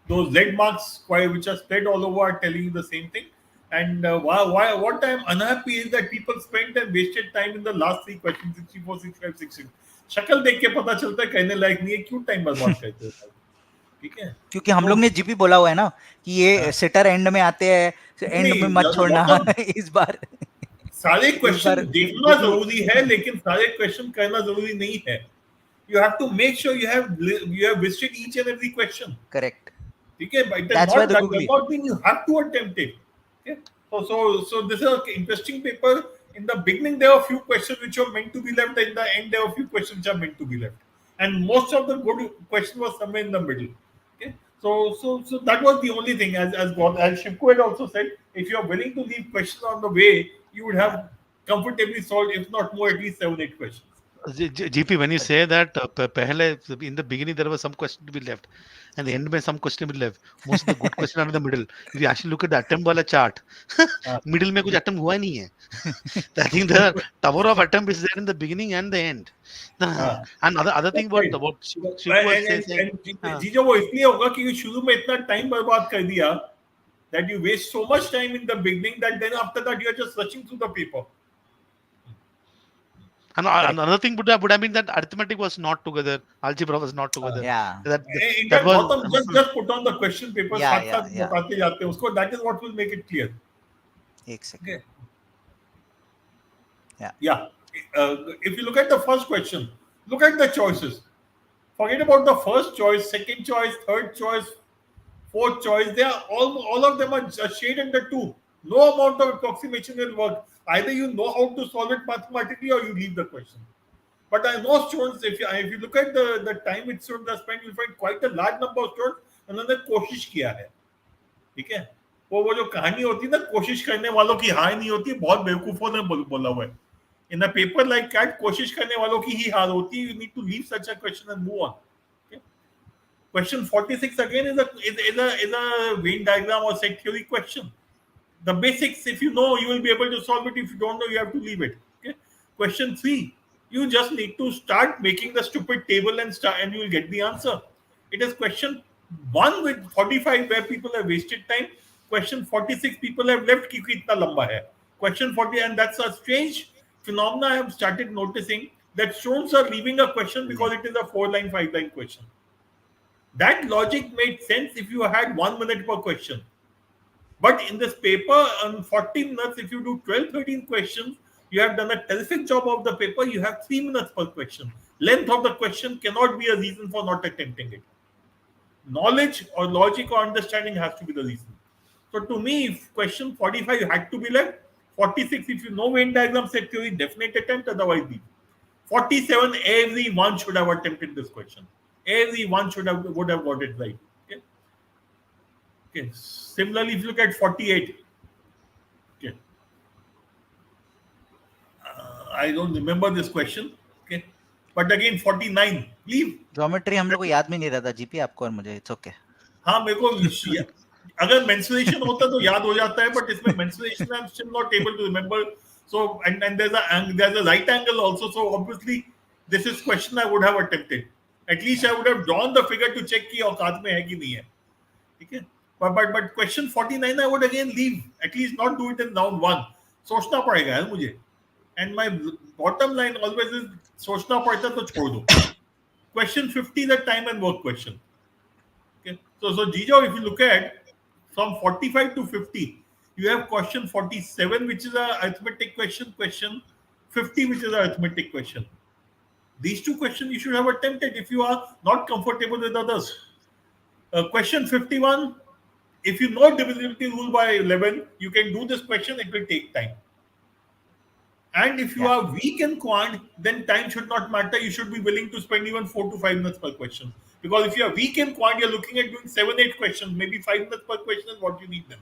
those red marks which are spread all over are telling you the same thing. And what I'm unhappy is that people spent and wasted time in the last 3 questions, 64, 65, 16. शक्ल देख के पता चलता है कहने लायक नहीं है, क्यों टाइम बर्बाद करते हो. ठीक है, क्योंकि हम लोग ने जीपी बोला हुआ है ना कि ये सिटर एंड में आते हैं, एंड में मत छोड़ना. इस बार सारे क्वेश्चन देखना जरूरी है, लेकिन सारे क्वेश्चन करना जरूरी नहीं है. You have to make sure you have visited each and every question. Correct. ठीक है, but That's why the that does not mean you have to attempt it. Okay? So this is an interesting paper. In the beginning, there are a few questions which are meant to be left. In the end, there are a few questions which are meant to be left. And most of the good questions were somewhere in the middle. Okay? So that was the only thing. As Shiva had also said, if you are willing to leave questions on the way, you would have comfortably solved, if not more, at least 7-8 questions. GP, when you say that in the beginning there was some question to be left, and the end में some question to be left, most of the good question are in the middle. If you actually look at the attempt वाला chart, middle में कुछ attempt हुआ नहीं है. I think the tower of attempt is there in the beginning and the end. And other thing about Shiva was saying, Gejo, वो इसलिए होगा कि शुरू में इतना टाइम बर्बाद कर दिया that you waste so much time in the beginning that then after that you are just rushing through the paper. And another thing would have been that arithmetic was not together, algebra was not together. Yeah. That was just put on the question paper. Yeah. बताते जाते हैं उसको. That is what will make it clear. एक second. Yeah. If you look at the first question, look at the choices. Forget about the first choice, second choice, third choice, fourth choice. They are all of them are a shade under 2. No amount of approximation will work. Either you know how to solve it mathematically or you leave the question. But I know students, if you look at the time which students have spent, you'll find quite a large number of students उन्होंने कोशिश किया है. ठीक है, वो जो कहानी होती है ना, कोशिश करने वालों की हार नहीं होती, बहुत बेवकूफों ने बोला हुआ है. In a paper like CAT, कोशिश करने वालों की ही हार होती है. You need to leave such a question and move on. Okay? Question 46 again is a Venn diagram or set theory question. The basics, if you know, you will be able to solve it. If you don't know, you have to leave it. Okay? Question 3, you just need to start making the stupid table and you will get the answer. It is question 1 with 45 where people have wasted time. Question 46, people have left kyunki itna lamba hai. Question 40, and that's a strange phenomena I have started noticing, that students are leaving a question because it is a 4-line, 5-line question. That logic made sense if you had 1 minute per question. But in this paper, on 40 minutes, if you do 12, 13 questions, you have done a terrific job of the paper. You have 3 minutes per question. Length of the question cannot be a reason for not attempting it. Knowledge or logic or understanding has to be the reason. So to me, if question 45 had to be left, 46, if you know Venn diagram set theory, definite attempt, otherwise leave. 47, everyone should have attempted this question. Everyone would have got it right. Okay. Similarly, if you look at 48, okay, I don't remember this question. Okay, but again 49, leave. Geometry हम लोग को याद भी नहीं रहता GP, आपको और मुझे. It's okay. हाँ, मेरे को अगर मेंस्ट्रुएशन होता तो याद हो जाता है, but इसमें menstruation I am still not able to remember. So and there's a right angle also. So obviously this is question I would have attempted. At least I would have drawn the figure to check कि औकात में है कि नहीं है. ठीक है. But question 49 I would again leave. At least not do it in round 1. सोचना पड़ेगा यार मुझे. And my bottom line always is सोचना पड़ता तो छोड़ दो. Question 50 is a time and work question. Okay. So Gejo, if you look at from 45 to 50, you have question 47, which is a arithmetic question, question 50, which is a arithmetic question. These two questions you should have attempted if you are not comfortable with others. Question 51, if you know divisibility rule by 11, you can do this question. It will take time. And if you are weak in quant, then time should not matter. You should be willing to spend even 4 to 5 minutes per question. Because if you are weak in quant, you're looking at doing 7, 8 questions, maybe 5 minutes per question is what you need them.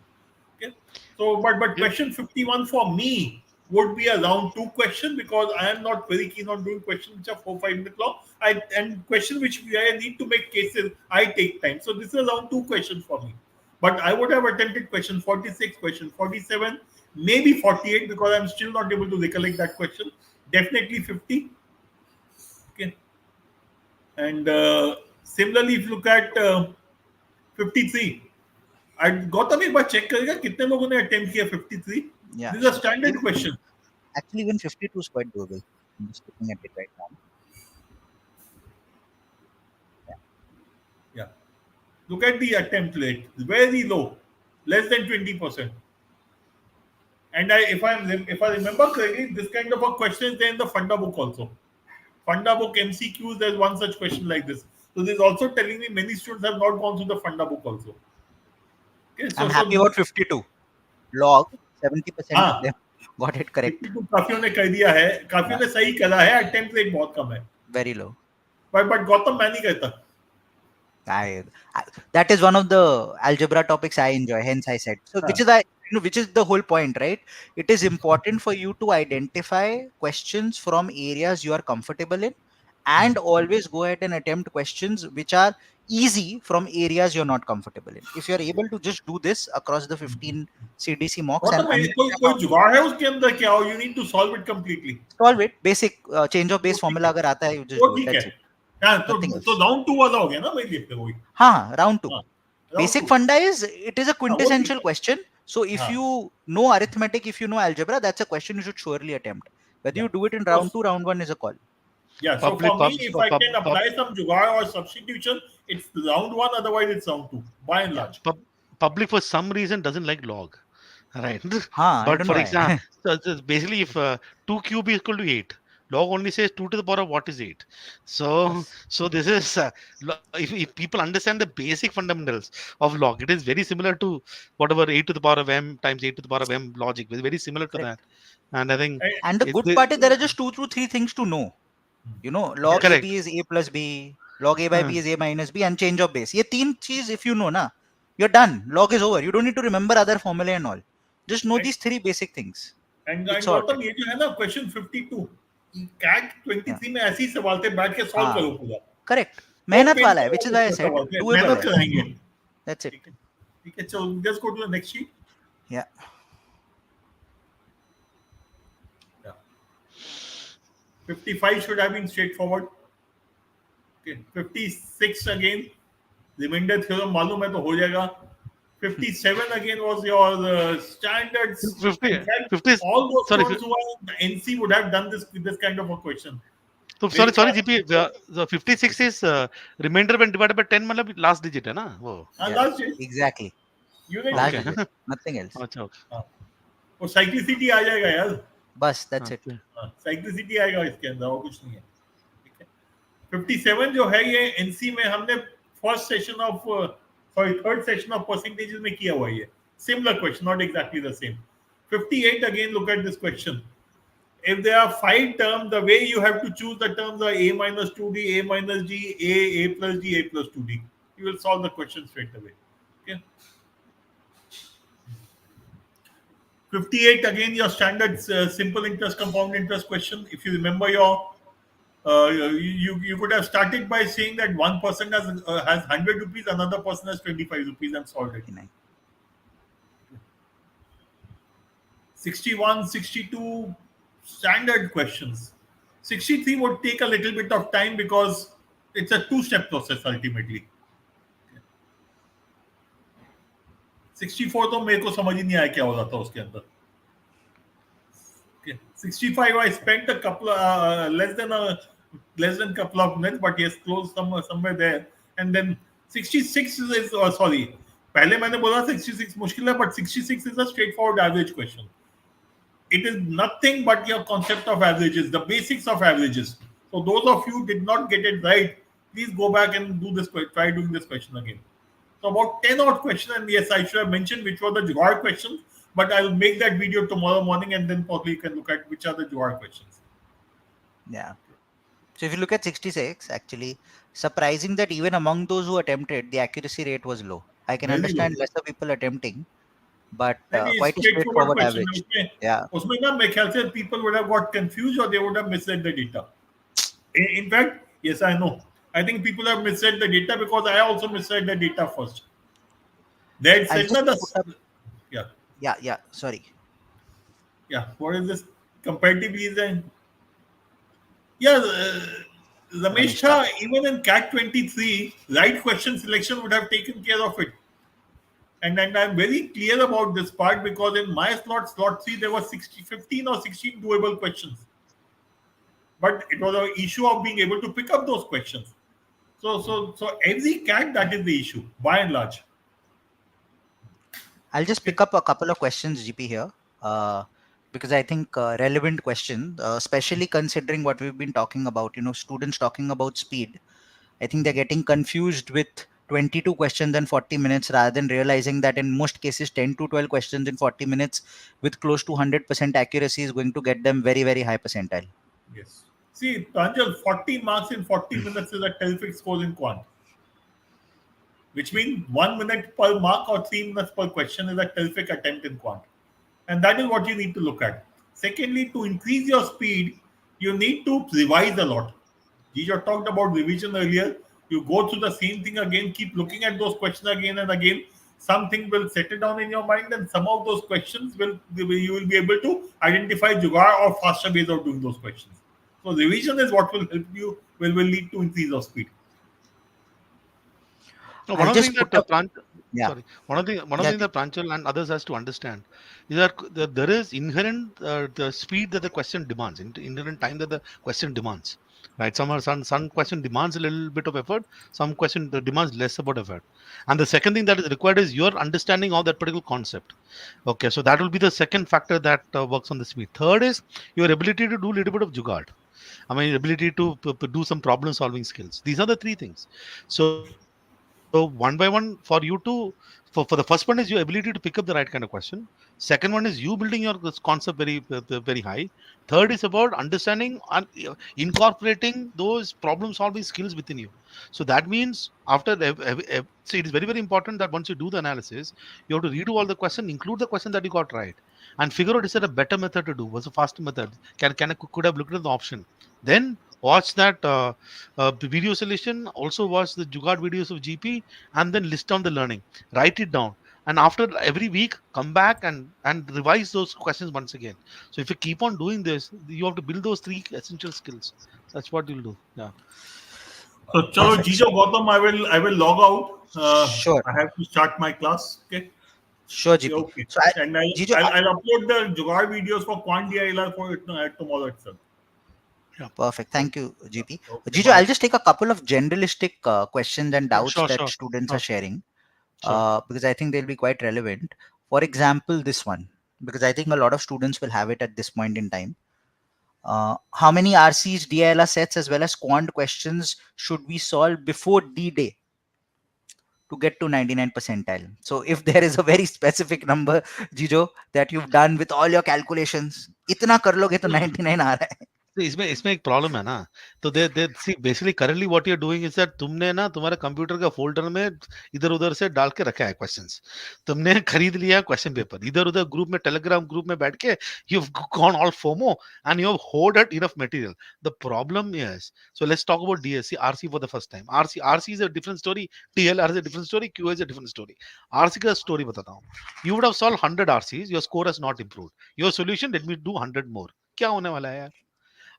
Okay. So, but question 51 for me would be a round 2 question, because I am not very keen on doing questions which are 4, 5 minutes long. And questions which I need to make cases, I take time. So this is a round 2 question for me. But I would have attempted question 46, question 47, maybe 48, because I'm still not able to recollect that question. Definitely 50. Okay. And similarly, if you look at 53, Gautam एक बार check करेगा कितने लोगों ने attempt किया 53. Yeah. This is a standard question. Actually, even 52 is quite doable. I'm just looking at it right now. Yeah. Look at the attempt rate. It's very low, less than 20%. And if I remember correctly, this kind of a question is there in the Funda book also. Funda book MCQs, there's one such question like this. So this is also telling me many students have not gone through the Funda book also. Okay, so, I'm happy about 52. Log 70% हाँ, of them got it correct. काफियों ने कर दिया है, काफियों ने सही करा है. Attempt rate बहुत कम है. Very low. But Gautam मैं नहीं करता. That is one of the algebra topics I enjoy. Hence I said so. Which is the whole point, right? It is important for you to identify questions from areas you are comfortable in, and always go ahead and attempt questions which are easy from areas you're not comfortable in. If you're able to just do this across the 15 CDC mocks and कोई जुगाड़ है उसके अंदर क्या हो? You need to solve it completely. solve it. Basic change of base formula अगर आता है, you just do it. That's it. तो round 2 वाला हो गया ना मेरे लिए फिर वही. हाँ, round 2. Round Basic 2. funda is, it is a quintessential question. So if you know arithmetic, if you know algebra, that's a question you should surely attempt. Whether you do it in round 2, round 1 is a call. Yeah, so for me, if I can apply some jugaad or substitution, it's round 1, otherwise it's round 2, by and large. Public for some reason doesn't like log, right? I But don't for know example, so basically if 2 cube is equal to 8, log only says 2 to the power of what is 8. So this is if people understand the basic fundamentals of log, it is very similar to whatever 8 to the power of m times 8 to the power of m logic. Very similar to that. And I think And the good part is there are just 2 to 3 things to know. Log Correct. AB is A plus B, log A by B is A minus B, and change of base. Ye teen cheez, if you know, na, you're done. Log is over. You don't need to remember other formulae and all. Just know these 3 basic things. And It's Gautam, sorted. ये जो है ना question 52 CAT 23 में ऐसे ही सवाल थे, बैठ के सॉल्व हाँ. करो पूरा. Correct. मेहनत वाला है, which is why I said doable मेहनत है. कराएंगे. That's it. ठीक है, चलो let's go to the next sheet. Yeah. Yeah. 55 should have been straightforward. Okay. 56 again. Remainder theorem मालूम है तो हो जाएगा. 57 again was your standards. 50, In fact, 50 all those sorry, students who are in the NC would have done this kind of a question. So sorry GP, the 56 is remainder when divided by 10 मतलब last digit है ना वो. Yeah. Last digit. Exactly. Unit. Last Okay. digit. Nothing else. अच्छा okay. और cyclicity आ जाएगा यार. बस that's it. Cyclicity आएगा इसके अंदर और कुछ नहीं है. ठीक है. 57 जो है ये NC में हमने third session of percentages में किया हुआ है. Similar question, not exactly the same. 58 again, look at this question. If there are 5 terms, the way you have to choose the terms are A minus 2D, A minus G, A plus G, A plus 2D. You will solve the question straight away. Okay. 58 again, your standard simple interest, compound interest question. If you remember your, you could have started by saying that one person has 100 rupees, another person has 25 rupees, and solved it. 61, 62, standard questions. 63 would take a little bit of time because it's a 2-step process ultimately. 64 तो मेरे को समझ ही नहीं आया क्या हो रहा था उसके अंदर. Okay. 65 I spent a couple less than couple of minutes, but yes, close somewhere there. And then 66 is sorry. पहले मैंने बोला 66 मुश्किल है, but 66 is a straightforward average question. It is nothing but your concept of averages, the basics of averages. So those of you who did not get it right, please go back and try doing this question again. So about 10 odd questions, and yes, I should have mentioned which were the Jugaad questions, but I'll make that video tomorrow morning, and then probably you can look at which are the Jugaad questions. Yeah. So if you look at 66, actually, surprising that even among those who attempted, the accuracy rate was low. I can Very understand low. lesser people attempting, but Maybe quite a straightforward straightforward question. average. Yeah. उसमें ना मेरे ख्याल से people would have got confused or they would have misread the data. In fact, yes, I know. I think people have misread the data because I also misread the data first. They I'll said just that put up, yeah. Sorry. Yeah, what is this? Comparatively, then Ramesh Shah, even in CAT 23, right question selection would have taken care of it. And I'm very clear about this part because in my slot 3, there were 15 or 16 doable questions. But it was an issue of being able to pick up those questions. So every CAT, that is the issue, by and large. I'll just pick up a couple of questions, GP, here, because I think relevant question, especially considering what we've been talking about, students talking about speed. I think they're getting confused with 22 questions in 40 minutes rather than realizing that in most cases 10 to 12 questions in 40 minutes with close to 100% accuracy is going to get them very, very high percentile. Yes. See, Pranjal, 40 marks in 40 minutes is a terrific score in quant. Which means 1 minute per mark or 3 minutes per question is a terrific attempt in quant. And that is what you need to look at. Secondly, to increase your speed, you need to revise a lot. Gejo talked about revision earlier. You go through the same thing again, keep looking at those questions again and again. Something will settle down in your mind, and some of those questions you will be able to identify jugaad or faster ways of doing those questions. So revision is what will help you, will lead to increase of speed. No, one of the things that Yeah. Pranjal and others has to understand is that there is inherent the speed that the question demands, inherent time that the question demands. Right? Some question demands a little bit of effort, some question demands less about effort. And the second thing that is required is your understanding of that particular concept. Okay, so that will be the second factor that works on the speed. Third is your ability to do a little bit of jugaad. I mean, ability to do some problem solving skills. These are the three things. So one by one, for you to for the first one is your ability to pick up the right kind of question. Second one is you building your concept very high. Third is about understanding and incorporating those problem solving skills within you. So that means after so it is very important that once you do the analysis, you have to redo all the question, include the question that you got right, and figure out is there a better method to do, what's a faster method, can I could have looked at the option, then watch that video solution, also watch the Jugaad videos of GP, and then list down the learning, write it down, and after every week come back and revise those questions once again. So if you keep on doing this, you have to build those three essential skills. That's what you'll do. Yeah. So, chalo, Perfect. Gejo, Gautam, I will log out. Sure, I have to start my class. Okay. sure, Yeah, GP. okay. So, And I'll, Jijo, I'll, I'll upload the Jugaad videos for Quant DILR for tomorrow itself. perfect. Thank you, GP. Okay, Jijo, bye. I'll just take a couple of generalistic questions and Sure, doubts sure, that sure, students are sure, sharing, sure. because I think they'll be quite relevant. For example, this one, because I think a lot of students will have it at this point in time. How many RCs, DILR sets, as well as quant questions should we solve before D day to get to 99 percentile? So, if there is a very specific number, Jijo, that you've done with all your calculations, itna kar loge to 99 aa raha hai. See, इसमें एक problem है ना, तो they see basically currently what you are doing is that तुमने ना तुम्हारे computer का folder में इधर उधर से डाल के रखा है क्वेश्चंस, तुमने खरीद लिया क्वेश्चन पेपर, इधर उधर ग्रुप में टेलीग्राम ग्रुप में बैठ के you have gone all FOMO and you have hoarded enough material. The problem is, so let's talk about DSC RC for the first time. RC is a different story, TLR is a different story, Q is a different story. RC का story बताता हूँ. You would have solved 100 RCs, your score has not improved, your solution let me do 100 more. क्या होने वाला है यार?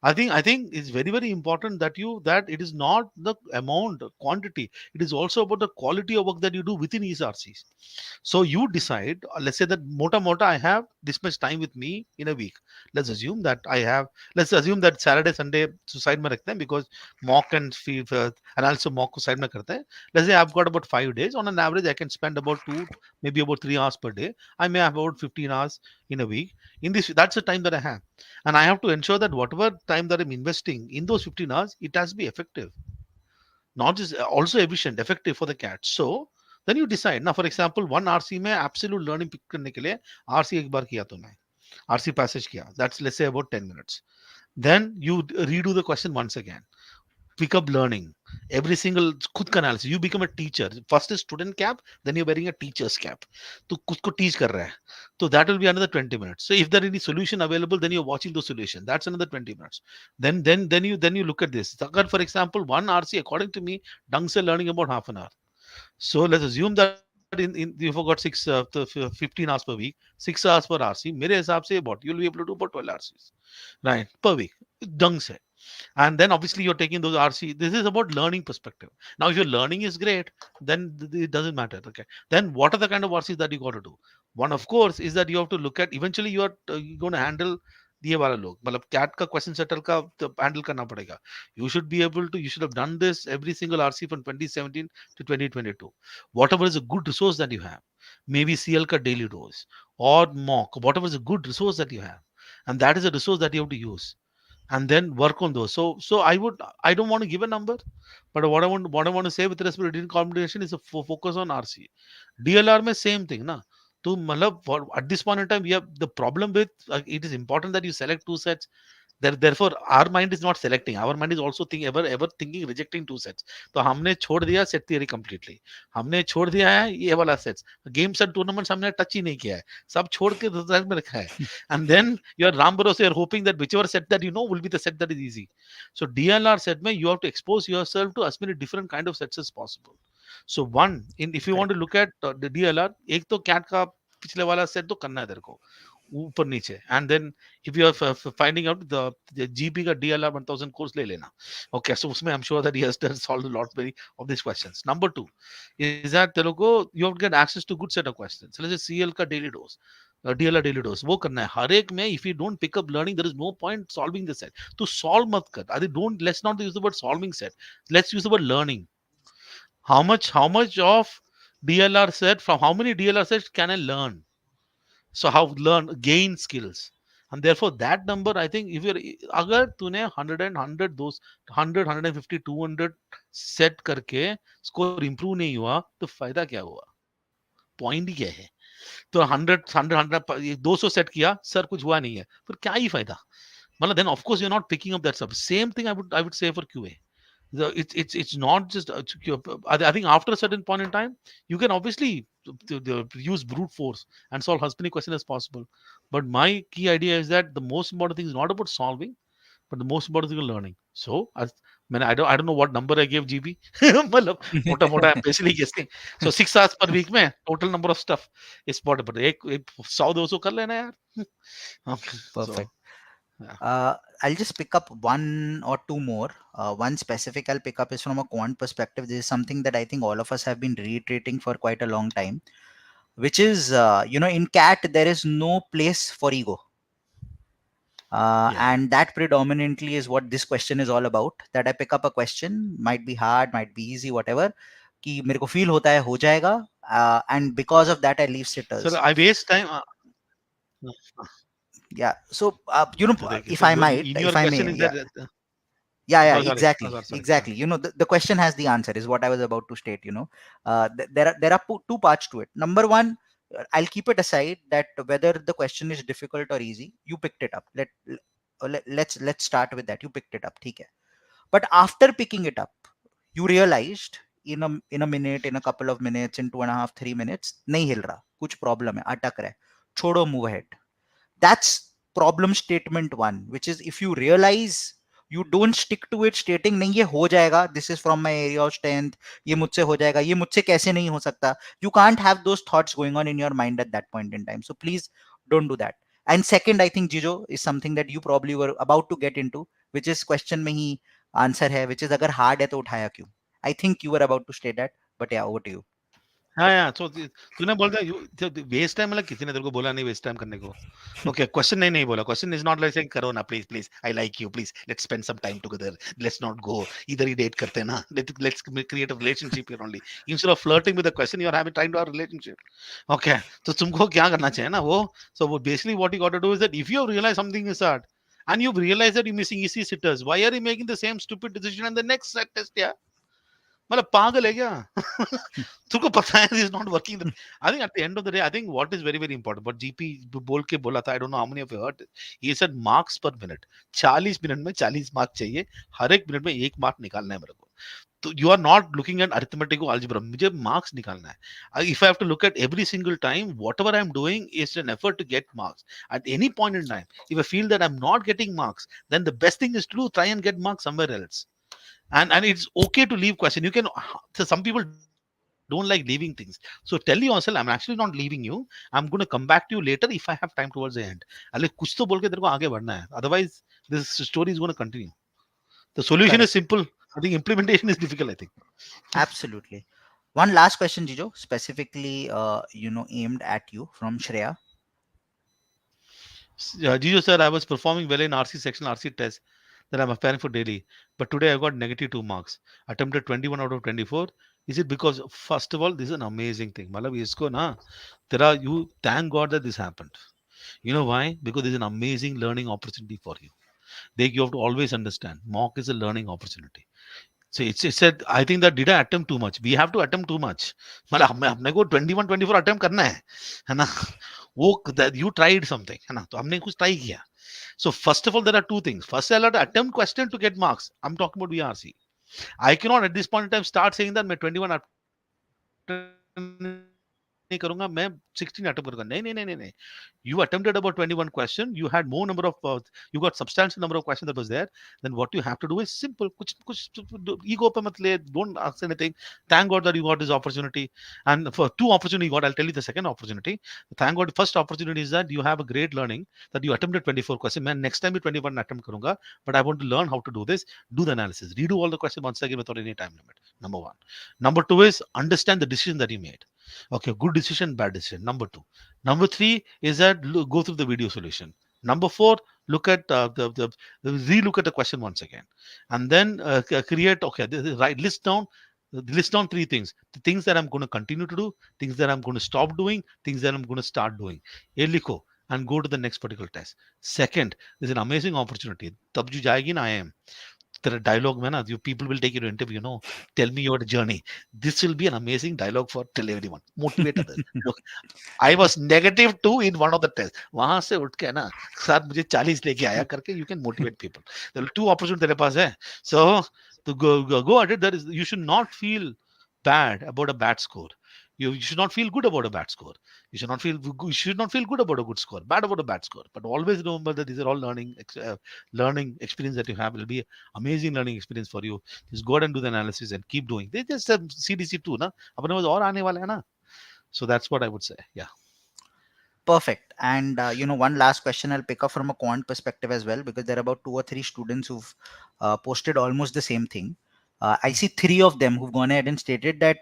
I think it's very important that it is not the amount quantity, it is also about the quality of work that you do within each RCs. So you decide, let's say that mota I have this much time with me in a week. Let's assume that Saturday Sunday to side mein rakhte hain, because mock and also mock ko side mein karte hain. Let's say I've got about 5 days. On an average I can spend about 2, maybe about 3 hours per day. I may have about 15 hours in a week. In this, that's the time that I have, and I have to ensure that whatever time that I'm investing in those 15 hours, it has to be effective, not just also efficient, effective for the cat. So then you decide. Now, for example, one RC में absolute learning pick करने के लिए RC एक बार किया तो मैं RC passage किया. That's, let's say, about 10 minutes. Then you redo the question once again. Pick up learning, every single खुद का analysis. You become a teacher. First is student cap, then you're wearing a teacher's cap. तो खुद को teach कर रहा है. So that will be another 20 minutes. So if there is any solution available, then you're watching the solution. That's another 20 minutes. Then you look at this. अगर for example one RC according to me ढंग से learning about half an hour. So let's assume that in you forgot 15 hours per week, 6 hours per RC. मेरे हिसाब से about you'll be able to do about 12 RCs, right, per week, ढंग से. And then obviously you're taking those RC. This is about learning perspective. Now, if your learning is great, then it doesn't matter. Okay. Then what are the kind of RCs that you got to do? One, of course, is that you have to look at. Eventually, you are going to handle दिए वाला लोग, मतलब cat का question shutter का handle करना पड़ेगा. You should be able to. You should have done this every single RC from 2017 to 2022. Whatever is a good resource that you have, maybe CL ka daily dose or mock, whatever is a good resource that you have, and that is a resource that you have to use, and then work on those. So I don't want to give a number, but what I want to say with respect to reading comprehension is a focus on RC. DLR में same thing ना. तो मतलब at this point in time we have the problem with it is important that you select two sets. Therefore our mind is not selecting, our mind is also ever thinking rejecting two sets. तो हमने छोड़ दिया set theory completely, हमने छोड़ दिया है ये वाला sets, games and tournaments हमने touch ही नहीं किया है, सब छोड़ के दूसरे में रखा है. And then you are ram bharosa, you're hoping that whichever set that you know will be the set that is easy. So DLR set में you have to expose yourself to as many different kind of sets as possible. So one, if you want to look at the DLR, एक तो cat का पिछले वाला set तो करना है तेरे को ऊपर नीचे, and then if you are finding out the GP का DLR 1000 course ले लेना. Okay, so उसमें I'm sure that he has done solved a lot many of these questions. Number two is that तेरे को you have to get access to good set of questions. So let's say CL का daily dose, DLR daily dose वो करना है हर एक में. If you don't pick up learning, there is no point solving the set. तो solve मत कर. Let's not use the word solving set. Let's use the word learning. How much of DLR set, from how many DLR sets can I learn? So how gain skills, And therefore that number, I think, if you're अगर तूने 100 those 100 150 200 set करके score improve नहीं हुआ तो फायदा क्या हुआ? Point ही क्या है? तो 100 200 सेट किया सर, कुछ हुआ नहीं है, फिर क्या ही फायदा? मतलब then of course you're not picking up that stuff. Same thing I would say for QA. It's not just I think after a certain point in time you can obviously use brute force and solve as many questions as possible, but my key idea is that the most important thing is not about solving, but the most important thing is learning. So I don't know what number I gave GB. मतलब मोटा मोटा I'm basically guessing. So 6 hours per week में total number of stuff is important, but एक 100-200 कर लेना यार. Okay, Perfect. so yeah. I'll just pick up one or two more. One specific I'll pick up is from a quant perspective. This is something that I think all of us have been reiterating for quite a long time, which is, in CAT, there is no place for ego. Yeah. And that predominantly is what this question is all about. That I pick up a question, might be hard, might be easy, whatever, कि मेरे को feel होता है हो जाएगा, and because of that I leave sitters. Sir, I waste time. Yeah. So if So I might, in your if I question may, is yeah. that Yeah, sorry, exactly, sorry. exactly. The question has the answer, is what I was about to state. There are two parts to it. Number one, I'll keep it aside that whether the question is difficult or easy, you picked it up. Let's start with that. You picked it up, ठीक है. But after picking it up, you realized in a minute, in a couple of minutes, in 2.5-3 minutes, नहीं हिल रहा, कुछ problem है, अटक रहा है, छोड़ो, move ahead. That's problem statement one, which is if you realize, you don't stick to it stating नहीं ये हो जाएगा, this is from my area of strength, ये मुझसे हो जाएगा, ये मुझसे कैसे नहीं हो सकता. You can't have those thoughts going on in your mind at that point in time. So please don't do that. And second, I think Gejo is something that you probably were about to get into, which is question में ही answer है, which is अगर hard है तो उठाया क्यों. I think you were about to state that, but yeah, over to you. हाँ, so तूने बोल दिया वेस्ट टाइम, मतलब किसी ने तेरे को बोला नहीं वेस्ट टाइम करने को? ओके, क्वेश्चन नहीं बोला. Question is not like saying करो ना please, I like you, please let's spend some time together, let's not go, इधर ही डेट करते हैं ना, let's create a relationship here only. Instead of flirting with the question you are having trying to have relationship. Okay, तो तुमको क्या करना चाहिए ना वो. सो वो basically what you got to do is that if you realise something is hard and you've realized that you're missing easy sitters, why are you making the same stupid decision in the next set test? Yeah, मतलब पागल है क्या? तुमको पता है this is not working. I think at the end of the day, I think what is very very important, but GP बोल के बोला था, I don't know how many of you heard it. He said marks per minute. 40 minute में 40 mark चाहिए, हर एक minute में 1 mark निकालना है मेरे को. तो you are not looking at arithmetic or algebra. मुझे marks निकालना है. If I have to look at every single time, whatever I'm doing is an effort to get marks. At any point in time, if I feel that I'm not getting marks, then the best thing is to try and get marks somewhere else. And it's okay to leave question. You can, so some people don't like leaving things, so tell yourself I'm actually not leaving you, I'm going to come back to you later if I have time towards the end. अरे कुछ तो बोल के तेरे को आगे बढ़ना है, otherwise this story is going to continue. The solution Correct. is simple. I think implementation is difficult, I think. Absolutely. One last question, Gejo, specifically aimed at you from Shreya. Gejo sir, I was performing well in RC section, RC test that I'm preparing for daily, but today I got -2 marks, attempted 21 out of 24. Is it because, first of all, this is an amazing thing, मतलब इसको ना तेरा, you thank God that this happened. You know why? Because there's an amazing learning opportunity for you. You have to always understand mock is a learning opportunity. So it said, I think that did I attempt too much? We have to attempt too much. मतलब हमने को 21 24 attempt करना है ना? वो that you tried something है ना, तो हमने कुछ try किया. So first of all, there are two things. First, I'll have to attempt question to get marks. I'm talking about VRC. I cannot at this point in time start saying that मैं 21 नहीं करूंगा, मैं 16 attempt करूंगा. नहीं. You attempted about 21 question. You had more number of, you got substantial number of questions that was there. Then what you have to do is simple. कुछ ego पे मत ले. Don't ask anything. Thank God that you got this opportunity. And for 2 opportunity you got, I'll tell you the second opportunity. Thank God, first opportunity is that you have a great learning that you attempted 24 questions. Man, next time you 21 attempt करूंगा, but I want to learn how to do this. Do the analysis. Redo all the questions once again without any time limit. Number 1. Number 2 is understand the decision that you made. Okay, good decision, bad decision. Number 2. Number 3 is that go through the video solution. Number 4, look at re-look at the question once again, and then create. Okay, right. List down 3 things. The things that I'm going to continue to do, things that I'm going to stop doing, things that I'm going to start doing. ये लिखो. and go to the next particular test. Second, there's an amazing opportunity. तब जो जाएगी ना IIM, तेरा dialogue में ना, you people will take you to interview. Tell me your journey. This will be an amazing dialogue for tell everyone. Motivate others. Look, I was -2 in one of the tests. वहां से उठ के ना sir मुझे 40 लेके आया करके you can motivate people. There are 2 opportunities तेरे पास है. So to go at it, you should not feel bad about a bad score. You should not feel good about a bad score. You should not feel good about a good score, bad about a bad score. But always remember that these are all learning experience that you have. It will be amazing learning experience for you. Just go ahead and do the analysis and keep doing. They just CDC 2 ना अपने पास और आने वाले हैं ना. So that's what I would say. Yeah. Perfect. And one last question I'll pick up from a quant perspective as well, because there are about 2 or 3 students who've posted almost the same thing. I see 3 of them who've gone ahead and stated that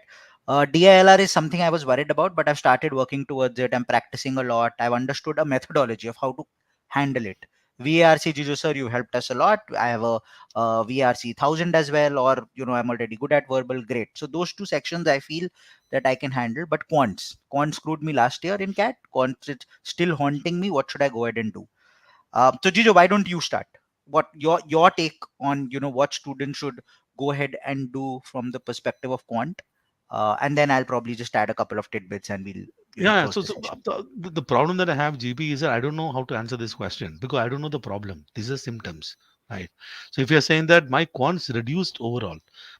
DILR is something I was worried about, but I've started working towards it. I'm practicing a lot. I've understood a methodology of how to handle it. VARC, Gejo sir, you helped us a lot. I have a VARC 1000 as well, or I'm already good at verbal. Great. So those 2 sections I feel that I can handle. But quant screwed me last year in CAT. Quant is still haunting me. What should I go ahead and do? So Gejo, why don't you start? What your take on what students should go ahead and do from the perspective of quant? And then I'll probably just add a couple of tidbits and we'll Yeah. close So, the session. the problem that I have, GB, is that I don't know how to answer this question because I don't know the problem. These are symptoms, right? So if you're saying that my quants reduced overall,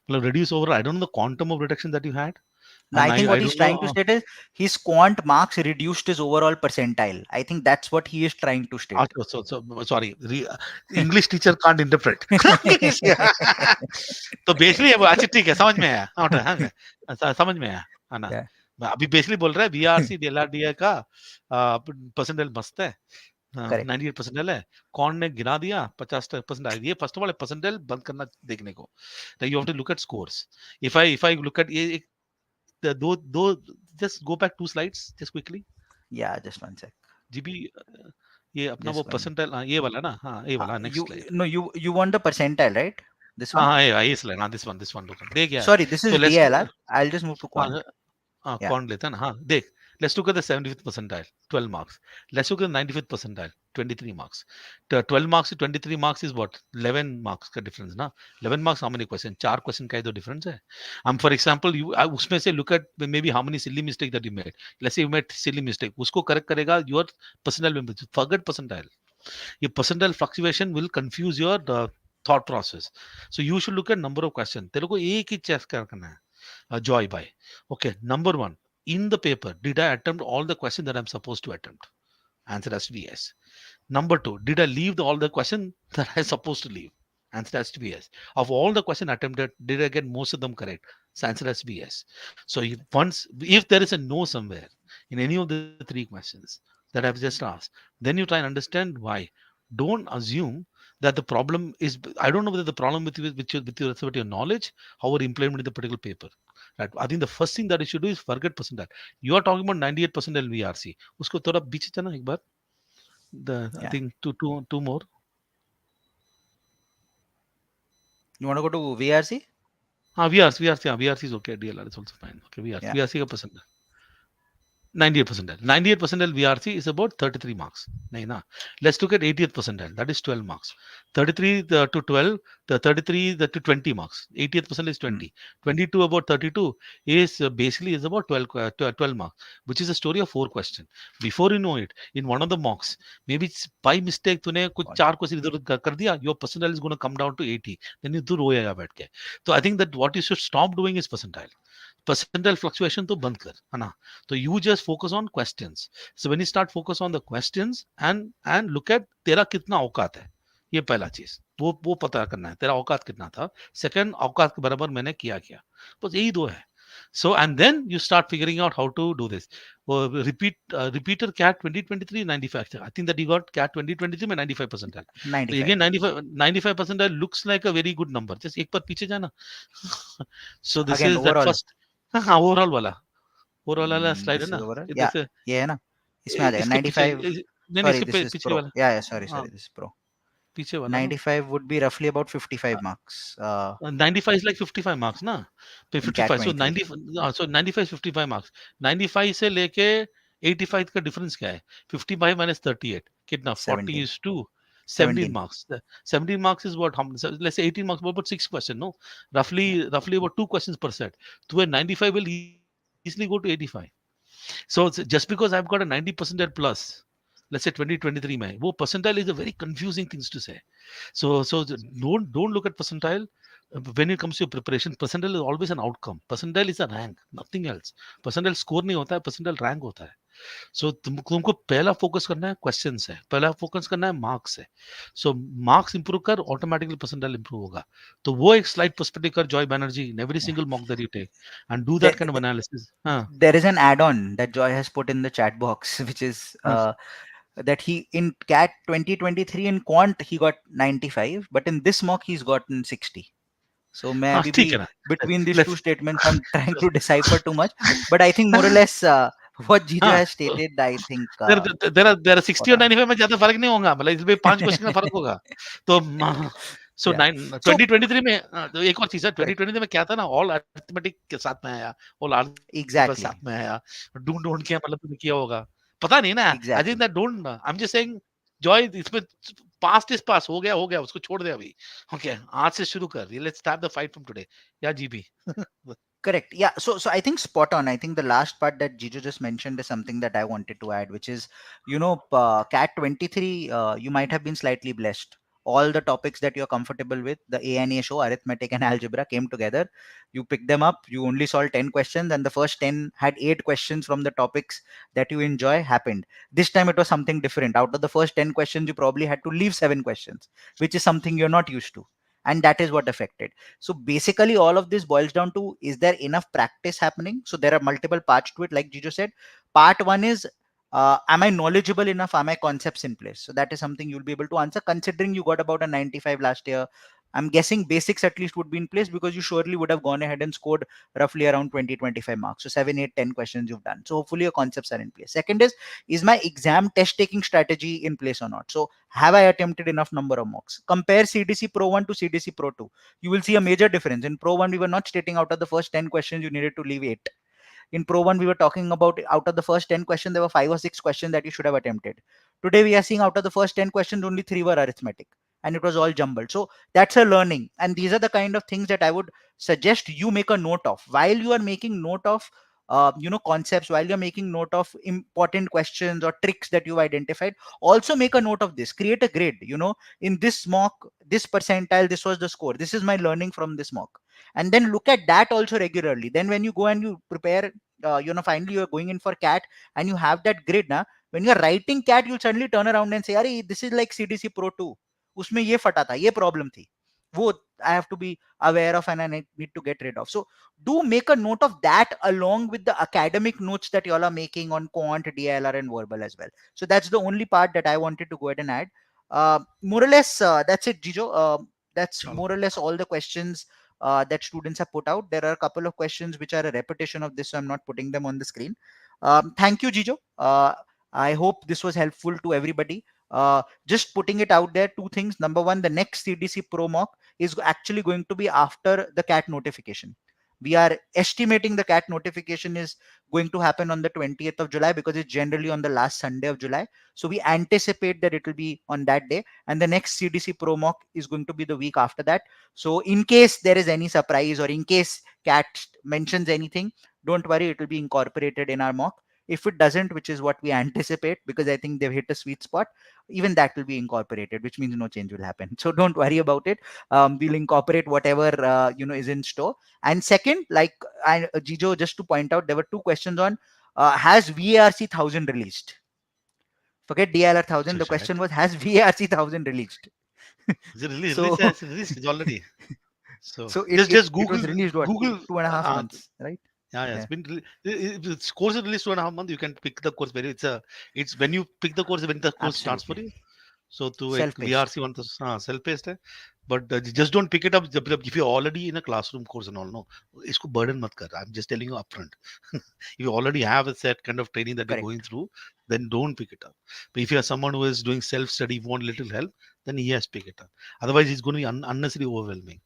I don't know the quantum of reduction that you had. No, I And think I what he's don't trying to know. state is his quant marks reduced his overall percentile. I think that's what he is trying to state. So sorry, English teacher can't interpret. English, yeah. तो basically अब अच्छा ठीक है समझ में आया समझ में आया है ना Yeah. अभी बेसिकली बोल रहा है VRC DLR का परसेंटाइल मस्त है Correct. 98 परसेंटाइल है कौन ने गिरा दिया 50% आ ये फर्स्ट ऑफ ऑल परसेंटाइल बंद करना देखने को you have to look at scores if I look at ये दो just go back 2 slides just quickly Yeah, just one sec. GB ये अपना Just वो one. परसेंटाइल ये वाला ना हाँ ये वाला next You slide no you want the percentile, right? This one. हाँ ये स्लाइड हाँ दिस वन look देख गया Sorry, this so is let's DLR. I'll just move to quant. हाँ Yeah. कौन लेता है ना हाँ देख let's look at the 75th percentile 12 marks let's look at the 95th percentile 23 marks 12 marks to 23 marks is what 11 marks का difference ना 11 marks how many question 4 question का ही तो difference है for example उसमें से look at maybe how many silly mistake that you made let's say you made silly mistake उसको correct करेगा your percentile member forget percentile your percentile fluctuation will confuse your thought process so you should look at number of questions तेरे को एक ही check करना है Joy by. Okay, number 1. In the paper, did I attempt all the questions that I'm supposed to attempt? Answer has to be yes. Number 2. Did I leave all the questions that I'm supposed to leave? Answer has to be yes. Of all the questions attempted, did I get most of them correct? So answer has to be yes. So if there is a no somewhere in any of the 3 questions that I've just asked, then you try and understand why. Don't assume that the problem is. I don't know whether the problem with your knowledge, how we're implementing the particular paper. Right. I think the first thing that you should do is forget percentile. You are talking about 98 percentile VRC. उसको थोड़ा बीच जाना एक बार. I think two more. You want to go to VRC? VRC is okay. DLR is also fine. Okay, VRC का percentile. 98 percentile. 98 percentile VRC is about 33 marks. Let's look at 80th percentile. That is 12 marks. 33 to 12, the 33 to 20 marks. 80th percentile is 20. 22 about 32 is basically is about 12 marks, which is a story of 4 questions. Before you know it, in one of the mocks, maybe by mistake तूने कुछ 4 question इधर कर दिया, your percentile is going to come down to 80. Then you तू रोएगा बैठ के. So I think that what you should stop doing is percentile. Percentile fluctuation तो बंद कर है ना तो you just focus on questions so when you start focus on the questions and look at तेरा कितना औकात है ये पहला चीज वो पता करना है तेरा औकात कितना था सेकंड औकात के बराबर मैंने किया बस यही 2 है so and then you start figuring out how to do this repeater CAT 2023 95 I think that you got CAT 2023 में 95 percentile 95. So again 95 percentile looks like a very good number just एक बार पीछे जाना so this Again, is overall. that first हाँ overall वाला slide है ना ये है ना इसमें आ जाएगा 95 sorry this is pro yeah sorry this is pro पीछे वाला 95 would be roughly about 55 marks 95 is like 55 marks ना 55 so 90 so 95 55 marks 95 से लेके 85 का difference क्या है? 55 minus 38 कितना? 40 17. is to 17 17. marks. 17 marks is what? Let's say 18 marks, about 6 questions, no? Roughly about 2 questions per set. So a 95 will easily go to 85. So just because I've got a 90 percentile plus, let's say 2023 में, वो percentile is a very confusing things to say. So don't look at percentile when it comes to your preparation. Percentile is always an outcome. Percentile is a rank, nothing else. Percentile score नहीं होता है, percentile rank होता है. सो तुमको पहला focus करना है question है, पहला फोकस करना है मार्क्स है. सो मार्क्स इंप्रूव कर, ऑटोमेटिकली परसेंटाइल इंप्रूव होगा. तो वो एक स्लाइड पर्सपेक्टिव कर Joy Banerjee in every single mock that you take and do that There, kind of analysis. हां there is an add-on that Joy has put in the chat box, which is हां that he in CAT 2023 in quant he got 95, but in this mock he's gotten 60. So मैं हां अभी भी ठीक है ना. between these two let's statements I'm trying to decipher too much, but I think more or less what Gejo हां has stated, I think there are 60 spot और on. 95 में ज्यादा फर्क नहीं होगा, मतलब इसमें 5 क्वेश्चन का फर्क होगा. तो सो Yeah. 9 So 2023 में तो एक और चीज है, correct. 2023 में क्या था ना, ऑल अरिथमेटिक के साथ में आया, ऑल अलजेब्रा Exactly. साथ में आया. डोंट डोंट क्या मतलब तुमने किया होगा पता नहीं ना. I think Exactly. That don't, I am just saying Joy, इसमें पास्ट इज पास, हो गया उसको छोड़ दे अभी. ओके आज से शुरू कर, let's start the fight from today. या GB. Correct. Yeah. So I think spot on. I think the last part that Jijo just mentioned is something that I wanted to add, which is, CAT 23, you might have been slightly blessed. All the topics that you're comfortable with, the ANA show, arithmetic and algebra came together. You picked them up. You only solved 10 questions, and the first 10 had 8 questions from the topics that you enjoy happened. This time it was something different. Out of the first 10 questions, you probably had to leave 7 questions, which is something you're not used to. And that is what affected. So basically, all of this boils down to, is there enough practice happening? So there are multiple parts to it. Like Jijo said, part one is, am I knowledgeable enough? Are my concepts in place? So that is something you'll be able to answer, considering you got about a 95 last year. I'm guessing basics at least would be in place, because you surely would have gone ahead and scored roughly around 20-25 marks. So 7, 8, 10 questions you've done. So hopefully your concepts are in place. Second is my exam test taking strategy in place or not? So have I attempted enough number of mocks? Compare CDC Pro 1 to CDC Pro 2. You will see a major difference. In Pro 1, we were not stating out of the first 10 questions, you needed to leave 8. In Pro 1, we were talking about out of the first 10 questions, there were 5 or 6 questions that you should have attempted. Today, we are seeing out of the first 10 questions, only 3 were arithmetic, and it was all jumbled. So that's a learning. And these are the kind of things that I would suggest you make a note of while you are making note of concepts, while you're making note of important questions or tricks that you've identified. Also make a note of this, create a grade. In this mock, this percentile, this was the score, this is my learning from this mock. And then look at that also regularly. Then when you go and you prepare, finally you're going in for CAT and you have that grid now. When you're writing CAT, you'll suddenly turn around and say, Arey, this is like CDC Pro 2, उसमें ये फटा था, ये problem थी, वो I have to be aware of and I need to get rid of. So do make a note of that along with the academic notes that you all are making on quant, DILR and verbal as well. So that's the only part that I wanted to go ahead and add. More or less, that's it, Jijo. That's चलो more or less all the questions that students have put out. There are a couple of questions which are a repetition of this, so I'm not putting them on the screen. Thank you, Jijo. I hope this was helpful to everybody. Just putting it out there, two things. Number one, the next CDC Pro mock is actually going to be after the CAT notification. We are estimating the CAT notification is going to happen on the 20th of July, because it's generally on the last Sunday of July. So we anticipate that it will be on that day. And the next CDC Pro mock is going to be the week after that. So in case there is any surprise, or in case CAT mentions anything, don't worry, it will be incorporated in our mock. If it doesn't, which is what we anticipate, because I think they've hit a sweet spot, even that will be incorporated, which means no change will happen. So don't worry about it. We'll incorporate whatever is in store. And second, like Gejo, just to point out, there were two questions on has VARC-1000 released? Forget DILR-1000. The question was, has VARC-1000 released? is it released? So It's released. It's already. So so just it was Google released what, Google. 2.5 months, right? Yeah, Yeah. it's been this course is released 2.5 months. You can pick the course it's when you pick the course when the course starts for Absolutely. you. So to Self-paced. VRC one to self-paced है, but just don't pick it up if you're already in a classroom course and all. No, इसको burden मत कर. I'm just telling you upfront. If you already have a set kind of training that you're Correct. going through, then don't pick it up. But if you're someone who is doing self-study, want little help, then yes, pick it up. Otherwise, it's going to be unnecessarily overwhelming.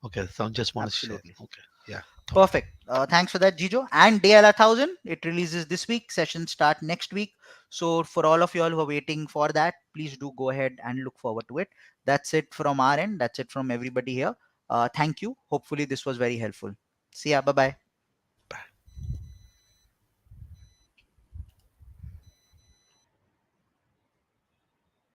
Okay, so I just want to share. Absolutely. Okay. Yeah. Perfect. Thanks for that, Gejo. And DILR-1000, it releases this week. Sessions start next week. So for all of you all who are waiting for that, please do go ahead and look forward to it. That's it from our end. That's it from everybody here. Thank you. Hopefully this was very helpful. See ya. Bye-bye.